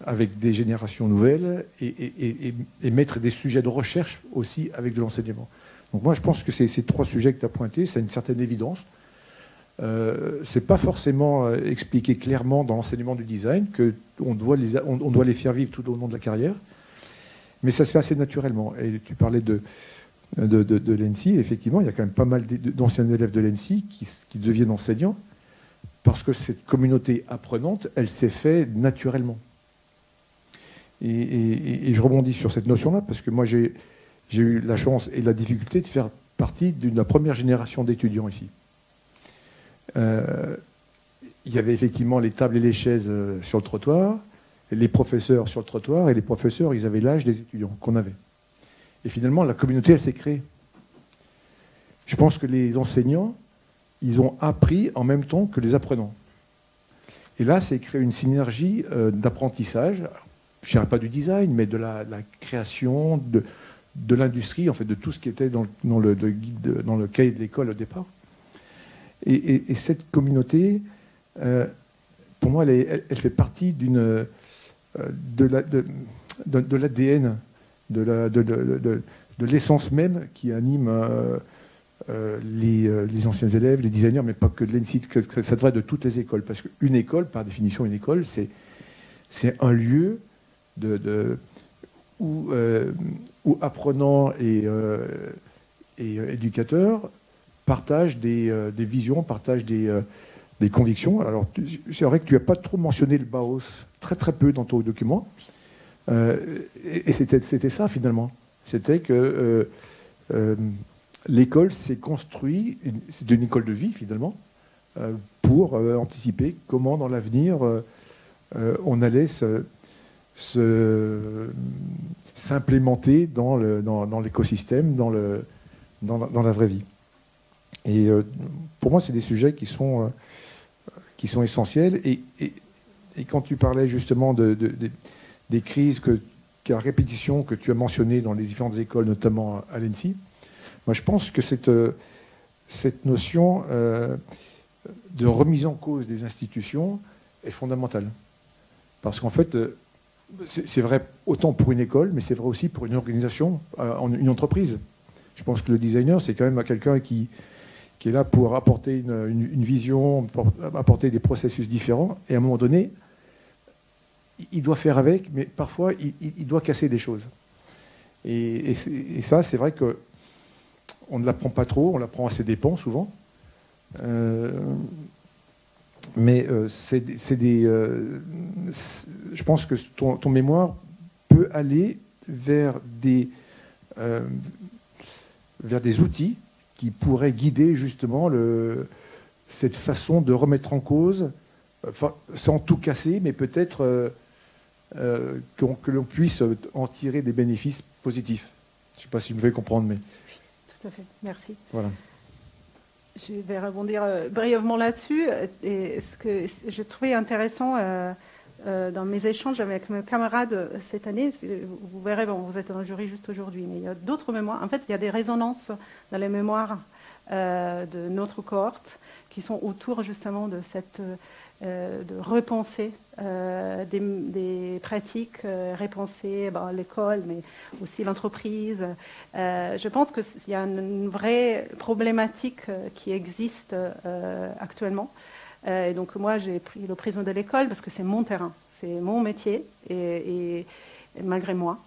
avec des générations nouvelles et mettre des sujets de recherche aussi avec de l'enseignement. Donc moi, je pense que ces trois sujets que tu as pointés, c'est une certaine évidence. C'est pas forcément expliqué clairement dans l'enseignement du design, qu'on doit les faire vivre tout au long de la carrière, mais ça se fait assez naturellement. Et tu parlais de de l'ENSI. Effectivement, il y a quand même pas mal d'anciens élèves de l'ENSI qui deviennent enseignants parce que cette communauté apprenante, elle s'est faite naturellement. Et je rebondis sur cette notion-là parce que moi, j'ai eu la chance et la difficulté de faire partie de la première génération d'étudiants ici. Il y avait effectivement les tables et les chaises sur le trottoir, les professeurs sur le trottoir, et les professeurs, ils avaient l'âge des étudiants qu'on avait. Et finalement, la communauté, elle s'est créée. Je pense que les enseignants, ils ont appris en même temps que les apprenants. Et là, c'est créé une synergie d'apprentissage, je ne dirais pas du design, mais de la création, de l'industrie, en fait, de tout ce qui était dans le guide, dans le cahier de l'école au départ. Et cette communauté, pour moi, elle fait partie de l'ADN, de l'essence même qui anime les anciens élèves, les designers, mais pas que de l'ENSI, ça devrait être de toutes les écoles. Parce qu'une école, par définition, une école, c'est un lieu où apprenants et éducateurs partagent des visions, partagent des convictions. Alors, c'est vrai que tu n'as pas trop mentionné le Bauhaus, très très peu dans ton document. Et c'était ça, finalement. C'était que l'école s'est construite, c'est une école de vie, finalement, pour anticiper comment, dans l'avenir, on allait s'implémenter dans l'écosystème, dans la vraie vie. Et pour moi, c'est des sujets qui sont essentiels. Et quand tu parlais justement des crises, la répétition que tu as mentionnées dans les différentes écoles, notamment à l'ENSI, moi je pense que cette notion de remise en cause des institutions est fondamentale. Parce qu'en fait, c'est vrai autant pour une école, mais c'est vrai aussi pour une organisation, une entreprise. Je pense que le designer, c'est quand même quelqu'un qui est là pour apporter une vision, apporter des processus différents, et à un moment donné, il doit faire avec, mais parfois, il doit casser des choses. Et ça, c'est vrai qu'on ne l'apprend pas trop, on l'apprend à ses dépens, souvent. Mais je pense que ton mémoire peut aller vers des outils qui pourraient guider justement cette façon de remettre en cause, sans tout casser, mais peut-être que l'on puisse en tirer des bénéfices positifs. Je ne sais pas si je me fais comprendre, mais... Tout à fait, merci. Voilà. Je vais rebondir brièvement là-dessus. Et ce que j'ai trouvé intéressant dans mes échanges avec mes camarades cette année, vous verrez, bon, vous êtes dans le jury juste aujourd'hui, mais il y a d'autres mémoires. En fait, il y a des résonances dans les mémoires de notre cohorte qui sont autour justement de de repenser des pratiques, repenser l'école, mais aussi l'entreprise. Je pense qu'il y a une vraie problématique qui existe actuellement. Et donc moi, j'ai pris le prisme de l'école parce que c'est mon terrain, c'est mon métier. Et malgré moi,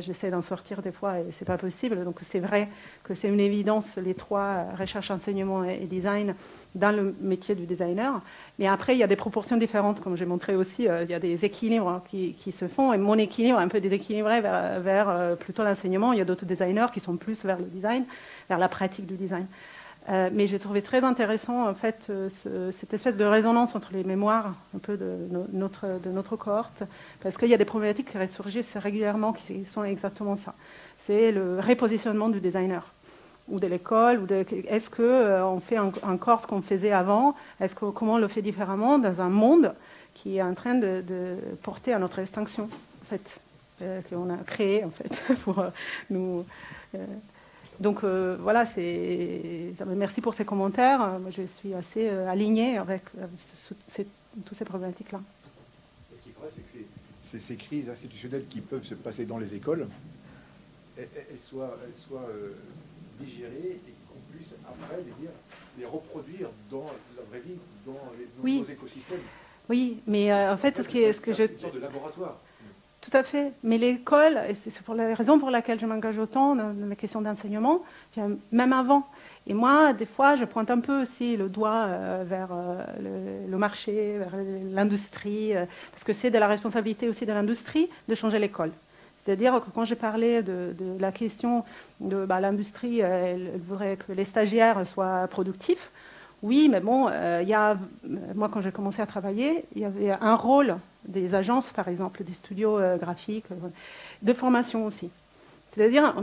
j'essaie d'en sortir des fois et c'est pas possible. Donc c'est vrai que c'est une évidence, les trois, recherche, enseignement et design, dans le métier du designer. Mais après, il y a des proportions différentes, comme j'ai montré aussi. Il y a des équilibres qui se font. Et mon équilibre est un peu déséquilibré vers plutôt l'enseignement. Il y a d'autres designers qui sont plus vers le design, vers la pratique du design. Mais j'ai trouvé très intéressant en fait cette espèce de résonance entre les mémoires un peu de notre cohorte, parce qu'il y a des problématiques qui ressurgissent régulièrement qui sont exactement ça. C'est le repositionnement du designer ou de l'école, est-ce qu'on fait encore ce qu'on faisait avant, comment on le fait différemment dans un monde qui est en train de porter à notre extinction, en fait, qu'on a créé en fait pour nous. Donc voilà, merci pour ces commentaires. Moi, je suis assez alignée avec toutes ces problématiques-là. Ce qui est vrai, c'est que ces crises institutionnelles qui peuvent se passer dans les écoles, elles soient digérées et qu'on puisse après les reproduire dans la vraie vie, dans nos écosystèmes. Oui, mais en fait, ce que je... C'est une sorte de laboratoire. Tout à fait. Mais l'école, et c'est pour la raison pour laquelle je m'engage autant dans les questions d'enseignement, même avant. Et moi, des fois, je pointe un peu aussi le doigt vers le marché, vers l'industrie, parce que c'est de la responsabilité aussi de l'industrie de changer l'école. C'est-à-dire que quand j'ai parlé de la question de l'industrie, elle voudrait que les stagiaires soient productifs. Oui, mais bon, moi, quand j'ai commencé à travailler, il y avait un rôle des agences, par exemple, des studios graphiques, de formation aussi. C'est-à-dire,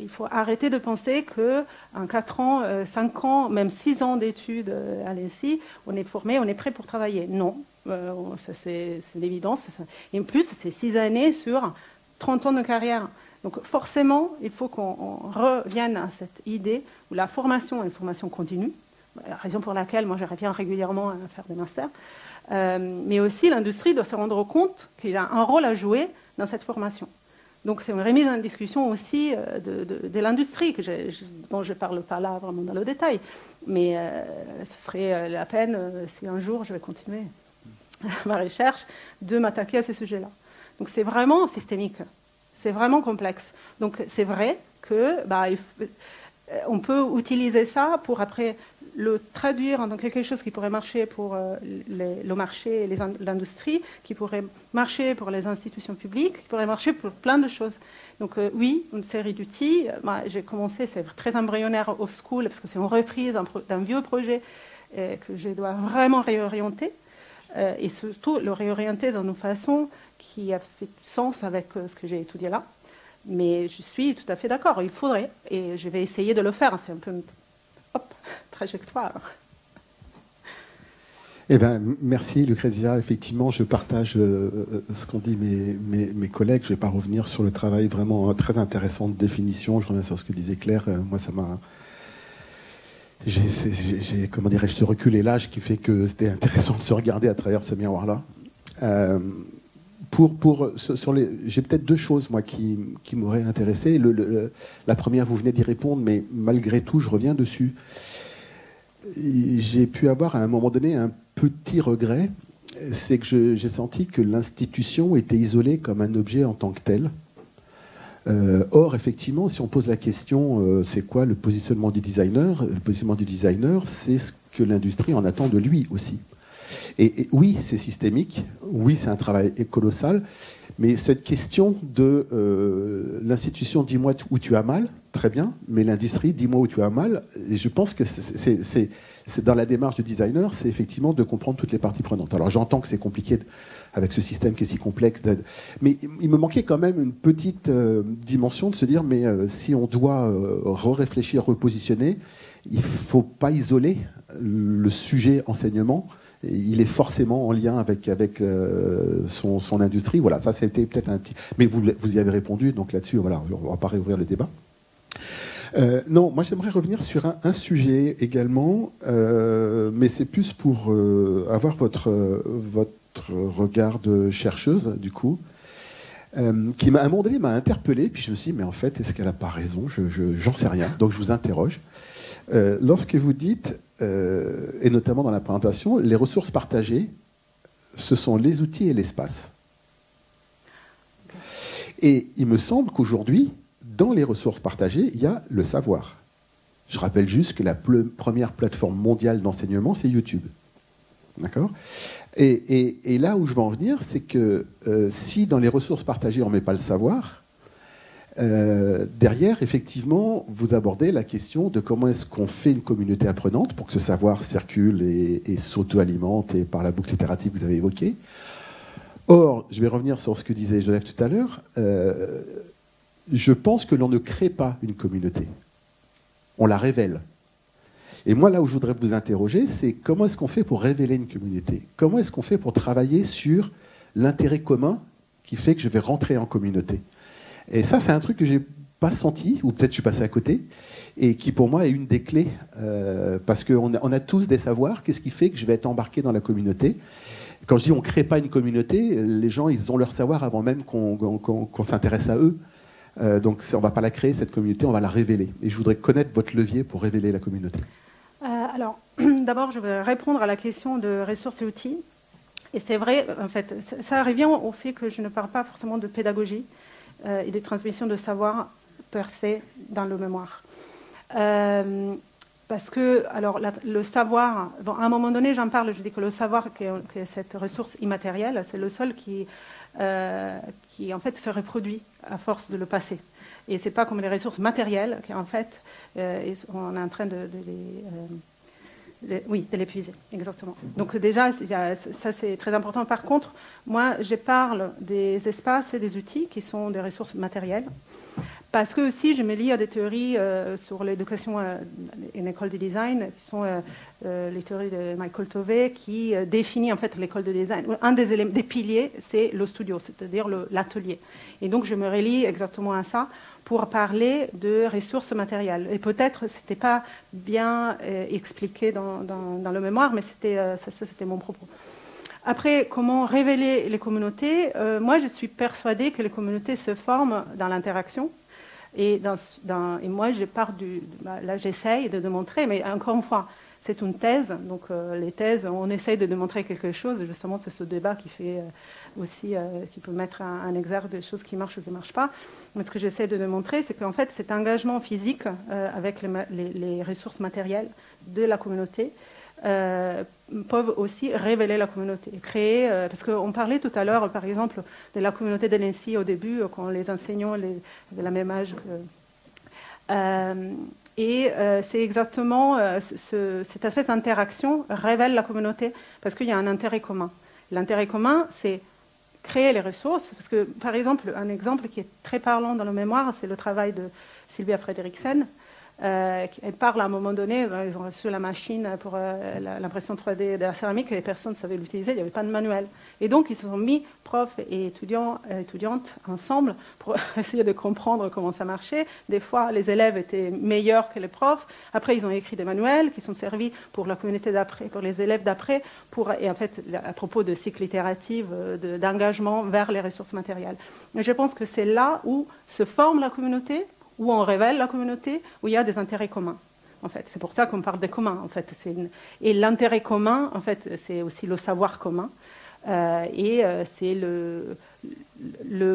il faut arrêter de penser qu'en 4 ans, 5 ans, même 6 ans d'études à l'ENSI, on est formé, on est prêt pour travailler. Non, ça c'est l'évidence. Et en plus, c'est 6 années sur 30 ans de carrière. Donc forcément, il faut qu'on revienne à cette idée où la formation est une formation continue, la raison pour laquelle moi je reviens régulièrement à faire des masters, mais aussi l'industrie doit se rendre compte qu'il a un rôle à jouer dans cette formation. Donc c'est une remise en discussion aussi de l'industrie, dont je ne parle pas là vraiment dans le détail, mais ce serait la peine, si un jour je vais continuer ma recherche, de m'attaquer à ces sujets-là. Donc c'est vraiment systémique, c'est vraiment complexe. Donc c'est vrai que on peut utiliser ça pour après le traduire en quelque chose qui pourrait marcher pour le marché et l'industrie, qui pourrait marcher pour les institutions publiques, qui pourrait marcher pour plein de choses. Donc oui, une série d'outils. J'ai commencé, c'est très embryonnaire off school, parce que c'est une reprise d'un vieux projet que je dois vraiment réorienter, et surtout le réorienter dans une façon qui a fait sens avec ce que j'ai étudié là. Mais je suis tout à fait d'accord, il faudrait, et je vais essayer de le faire. C'est un peu une trajectoire. Eh ben, merci Lucrezia. Effectivement, je partage ce qu'ont dit mes collègues. Je ne vais pas revenir sur le travail vraiment très intéressant de définition. Je reviens sur ce que disait Claire. Moi, ça m'a... J'ai, comment dirais-je, ce recul et l'âge qui fait que c'était intéressant de se regarder à travers ce miroir-là. J'ai peut-être 2 choses moi qui m'auraient intéressé. La première, vous venez d'y répondre, mais malgré tout, je reviens dessus. J'ai pu avoir à un moment donné un petit regret, c'est que j'ai senti que l'institution était isolée comme un objet en tant que tel. Or, effectivement, si on pose la question, c'est quoi le positionnement du designer? Le positionnement du designer, c'est ce que l'industrie en attend de lui aussi. Et oui, c'est systémique, oui, c'est un travail colossal, mais cette question de l'institution, dis-moi où tu as mal, très bien, mais l'industrie, dis-moi où tu as mal, et je pense que c'est dans la démarche du designer, c'est effectivement de comprendre toutes les parties prenantes. Alors j'entends que c'est compliqué avec ce système qui est si complexe, mais il me manquait quand même une petite dimension de se dire, mais si on doit réfléchir, repositionner, il ne faut pas isoler le sujet enseignement. Il est forcément en lien avec son industrie. Voilà, ça c'était peut-être un petit... Mais vous y avez répondu, donc là-dessus, voilà, on ne va pas réouvrir le débat. Non, moi j'aimerais revenir sur un sujet également, mais c'est plus pour avoir votre regard de chercheuse, du coup, qui à un moment donné m'a interpellé, puis je me suis dit, mais en fait, est-ce qu'elle n'a pas raison? J'en sais rien, donc je vous interroge. Lorsque vous dites, et notamment dans la présentation, les ressources partagées, ce sont les outils et l'espace. Et il me semble qu'aujourd'hui, dans les ressources partagées, il y a le savoir. Je rappelle juste que la première plateforme mondiale d'enseignement, c'est YouTube. D'accord ? Et là où je veux en venir, c'est que si dans les ressources partagées, on ne met pas le savoir, derrière, effectivement, vous abordez la question de comment est-ce qu'on fait une communauté apprenante pour que ce savoir circule et s'auto-alimente et par la boucle itérative que vous avez évoquée. Or, je vais revenir sur ce que disait Joseph tout à l'heure, je pense que l'on ne crée pas une communauté, on la révèle. Et moi, là où je voudrais vous interroger, c'est comment est-ce qu'on fait pour révéler une communauté? Comment est-ce qu'on fait pour travailler sur l'intérêt commun qui fait que je vais rentrer en communauté? Et ça, c'est un truc que je n'ai pas senti, ou peut-être je suis passé à côté, et qui pour moi est une des clés, parce qu'on a tous des savoirs. Qu'est-ce qui fait que je vais être embarqué dans la communauté? Quand je dis on ne crée pas une communauté, les gens, ils ont leur savoir avant même qu'on s'intéresse à eux. Donc on ne va pas la créer, cette communauté, on va la révéler. Et je voudrais connaître votre levier pour révéler la communauté. Alors, d'abord, je vais répondre à la question de ressources et outils. Et c'est vrai, en fait, ça revient au fait que je ne parle pas forcément de pédagogie et de transmission de savoir per se dans le mémoire. Parce que, alors, le savoir, bon, à un moment donné, j'en parle, je dis que le savoir, qui est cette ressource immatérielle, c'est le seul qui, en fait, se reproduit à force de le passer. Et ce n'est pas comme les ressources matérielles, qui, en fait, on est en train de l'épuiser, exactement. Donc déjà, ça c'est très important. Par contre, moi, je parle des espaces et des outils qui sont des ressources matérielles, parce que aussi, je me lie à des théories sur l'éducation en école de design, qui sont les théories de Michael Tovey, qui définit en fait l'école de design. Un des piliers, c'est le studio, c'est-à-dire l'atelier. Et donc, je me relie exactement à ça pour parler de ressources matérielles. Et peut-être, ce n'était pas bien expliqué dans le mémoire, mais c'était mon propos. Après, comment révéler les communautés? Moi, je suis persuadée que les communautés se forment dans l'interaction. Et moi, là, j'essaye de démontrer, mais encore une fois, c'est une thèse. Donc, les thèses, on essaye de démontrer quelque chose. Justement, c'est ce débat qui fait aussi, qui peut mettre un exergue de choses qui marchent ou qui ne marchent pas. Mais ce que j'essaie de démontrer, c'est qu'en fait, cet engagement physique avec les ressources matérielles de la communauté peuvent aussi révéler la communauté, créer, parce qu'on parlait tout à l'heure, par exemple, de la communauté de l'ENSI au début, quand les enseignants avaient la même âge que... c'est exactement cet aspect d'interaction révèle la communauté, parce qu'il y a un intérêt commun. L'intérêt commun, c'est créer les ressources, parce que, par exemple, un exemple qui est très parlant dans le mémoire, c'est le travail de Sylvia Frederiksen. Elle parle à un moment donné, ils ont reçu la machine pour l'impression 3D de la céramique et personne ne savait l'utiliser, il n'y avait pas de manuel. Et donc ils se sont mis, profs et étudiantes, ensemble pour essayer de comprendre comment ça marchait. Des fois, les élèves étaient meilleurs que les profs. Après, ils ont écrit des manuels qui sont servis pour la communauté d'après, pour les élèves d'après, et en fait, à propos de cycles itératifs, d'engagement vers les ressources matérielles. Et je pense que c'est là où se forme la communauté, où on révèle la communauté, où il y a des intérêts communs. En fait, c'est pour ça qu'on parle des communs. En fait, et l'intérêt commun, en fait, c'est aussi le savoir commun, et c'est le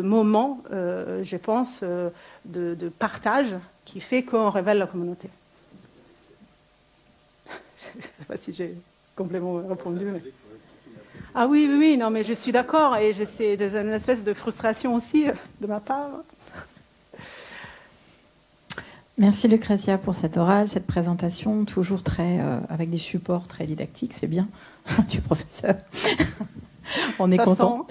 moment, je pense, de partage qui fait qu'on révèle la communauté. Je ne sais pas si j'ai complètement répondu. Mais... Ah oui, non, mais je suis d'accord, et c'est une espèce de frustration aussi de ma part. Merci Lucrezia pour cette orale, cette présentation, toujours très avec des supports très didactiques, c'est bien. Tu es professeur. On est content.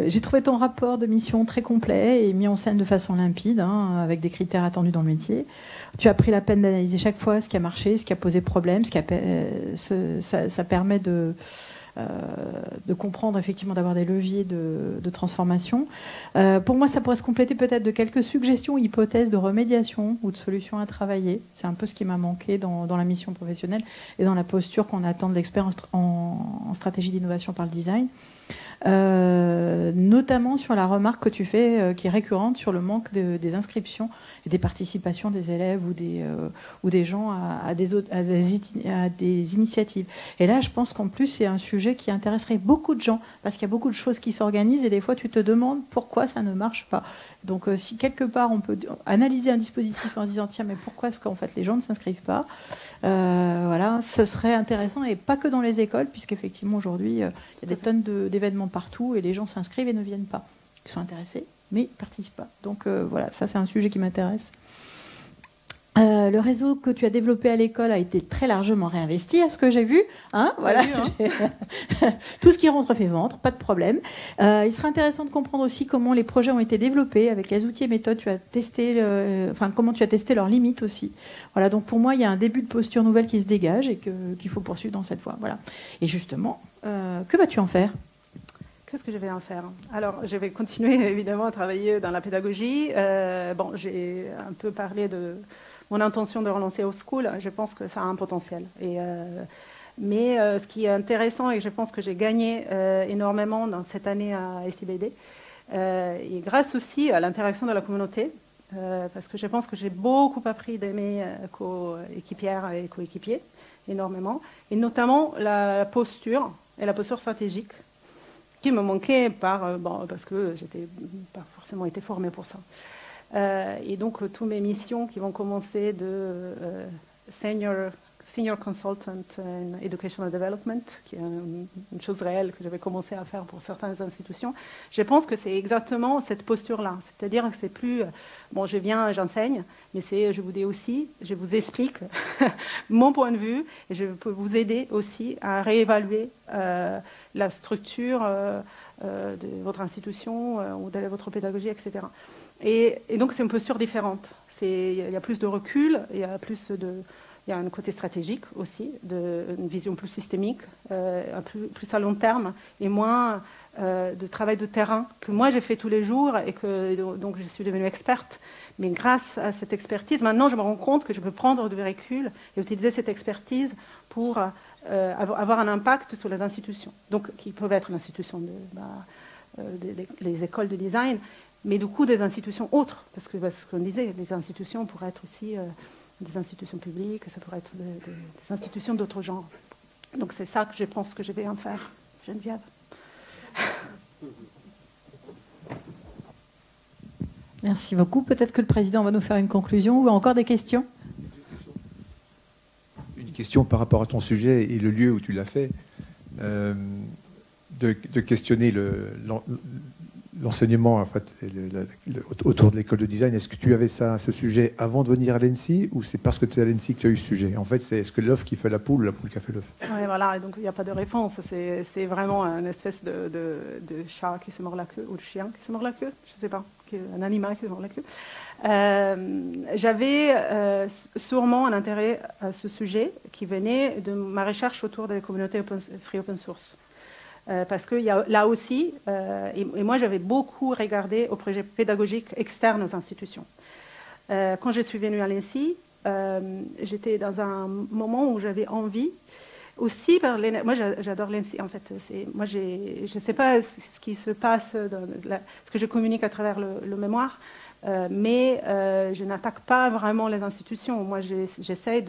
J'ai trouvé ton rapport de mission très complet et mis en scène de façon limpide, avec des critères attendus dans le métier. Tu as pris la peine d'analyser chaque fois ce qui a marché, ce qui a posé problème, ça permet de comprendre effectivement, d'avoir des leviers de transformation. Pour moi, ça pourrait se compléter peut-être de quelques suggestions, hypothèses de remédiation ou de solutions à travailler. C'est un peu ce qui m'a manqué dans la mission professionnelle et dans la posture qu'on attend de l'expert en stratégie d'innovation par le design. Notamment sur la remarque que tu fais, qui est récurrente, sur le manque des inscriptions et des participations des élèves ou des gens à des initiatives. Et là, je pense qu'en plus, c'est un sujet qui intéresserait beaucoup de gens, parce qu'il y a beaucoup de choses qui s'organisent et des fois, tu te demandes pourquoi ça ne marche pas. Donc, si quelque part, on peut analyser un dispositif en se disant, tiens, mais pourquoi est-ce qu'en fait, les gens ne s'inscrivent pas, voilà, ce serait intéressant, et pas que dans les écoles, puisqu'effectivement, aujourd'hui, il y a des tonnes d'événements partout et les gens s'inscrivent et ne viennent pas. Ils sont intéressés, mais ils ne participent pas. Donc voilà, ça c'est un sujet qui m'intéresse. Le réseau que tu as développé à l'école a été très largement réinvesti, à ce que j'ai vu. Voilà. Tout ce qui rentre fait vendre, pas de problème. Il serait intéressant de comprendre aussi comment les projets ont été développés, avec quels outils et méthodes tu as testé, comment tu as testé leurs limites aussi. Voilà, donc pour moi, il y a un début de posture nouvelle qui se dégage et qu'il faut poursuivre dans cette voie. Voilà. Et justement, que vas-tu en faire ? Qu'est-ce que je vais en faire? Alors, je vais continuer évidemment à travailler dans la pédagogie. J'ai un peu parlé de mon intention de relancer Old School. Je pense que ça a un potentiel. Mais ce qui est intéressant, et je pense que j'ai gagné énormément dans cette année à SIBD, et grâce aussi à l'interaction de la communauté, parce que je pense que j'ai beaucoup appris de mes coéquipières et coéquipiers, énormément, et notamment la posture et la posture stratégique qui me manquait parce que j'étais pas forcément été formée pour ça. Et donc, toutes mes missions qui vont commencer de Senior Consultant in Educational Development, qui est une chose réelle que j'avais commencé à faire pour certaines institutions, je pense que c'est exactement cette posture-là. C'est-à-dire que c'est plus, bon, je viens, j'enseigne, mais je vous dis aussi, je vous explique mon point de vue, et je peux vous aider aussi à réévaluer la structure de votre institution ou de votre pédagogie, etc. Et donc, c'est une posture différente. Il y a plus de recul, il y a un côté stratégique aussi, une vision plus systémique, plus à long terme, et moins de travail de terrain que moi j'ai fait tous les jours et donc je suis devenue experte. Mais grâce à cette expertise, maintenant je me rends compte que je peux prendre du recul et utiliser cette expertise pour avoir un impact sur les institutions, donc qui peuvent être l'institution les écoles de design, mais du coup des institutions autres, parce que ce qu'on disait, les institutions pourraient être aussi des institutions publiques, ça pourrait être des institutions d'autres genres. Donc c'est ça que je pense que je vais en faire, Geneviève. Merci beaucoup. Peut-être que le président va nous faire une conclusion ou encore des questions. Une question par rapport à ton sujet et le lieu où tu l'as fait, de questionner l'enseignement en fait, autour de l'école de design. Est-ce que tu avais ce sujet avant de venir à l'ENSI ou c'est parce que tu es à l'ENSI que tu as eu ce sujet? En fait, est-ce que l'œuf qui fait la poule ou la poule qui a fait l'œuf? Oui, voilà, donc il n'y a pas de réponse. C'est vraiment une espèce de chat qui se mord la queue, ou de chien qui se mord la queue, je ne sais pas, un animal qui se mord la queue. J'avais sûrement un intérêt à ce sujet qui venait de ma recherche autour des communautés free open source. Parce que là aussi, et moi j'avais beaucoup regardé aux projets pédagogiques externes aux institutions. Quand je suis venue à l'ENSI, j'étais dans un moment où j'avais envie, aussi moi j'adore l'ENSI en fait. Moi je ne sais pas ce qui se passe, ce que je communique à travers le mémoire, mais je n'attaque pas vraiment les institutions. Moi j'essaie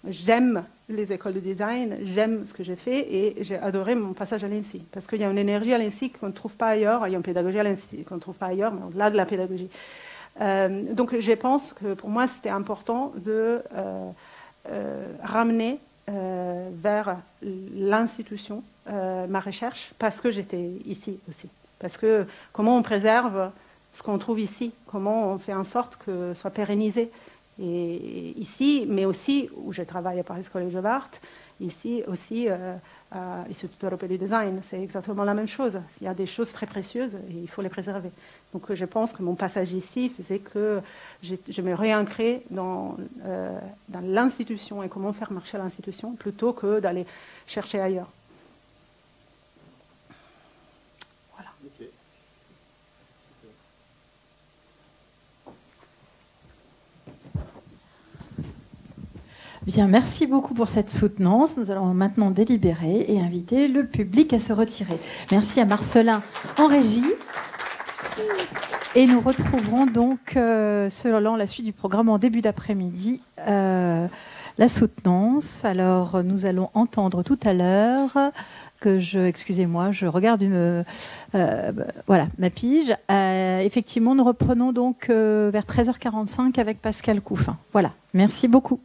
j'aime les écoles de design, j'aime ce que j'ai fait et j'ai adoré mon passage à l'ENSI parce qu'il y a une énergie à l'ENSI qu'on ne trouve pas ailleurs, il y a une pédagogie à l'ENSI qu'on ne trouve pas ailleurs, mais au-delà de la pédagogie. Donc je pense que pour moi c'était important de ramener vers l'institution ma recherche parce que j'étais ici aussi. Parce que comment on préserve ce qu'on trouve ici, comment on fait en sorte que ce soit pérennisé. Et ici, mais aussi où je travaille à Paris College of Art, ici aussi à l'Institut européen du design, c'est exactement la même chose. Il y a des choses très précieuses et il faut les préserver. Donc je pense que mon passage ici faisait que je me réancrais dans l'institution et comment faire marcher l'institution plutôt que d'aller chercher ailleurs. Voilà. Okay. Bien, merci beaucoup pour cette soutenance. Nous allons maintenant délibérer et inviter le public à se retirer. Merci à Marcelin en régie. Et nous retrouverons donc, selon la suite du programme, en début d'après-midi, la soutenance. Alors, nous allons entendre tout à l'heure excusez-moi, je regarde voilà, ma pige. Effectivement, nous reprenons donc vers 13h45 avec Pascal Couffin. Voilà, merci beaucoup.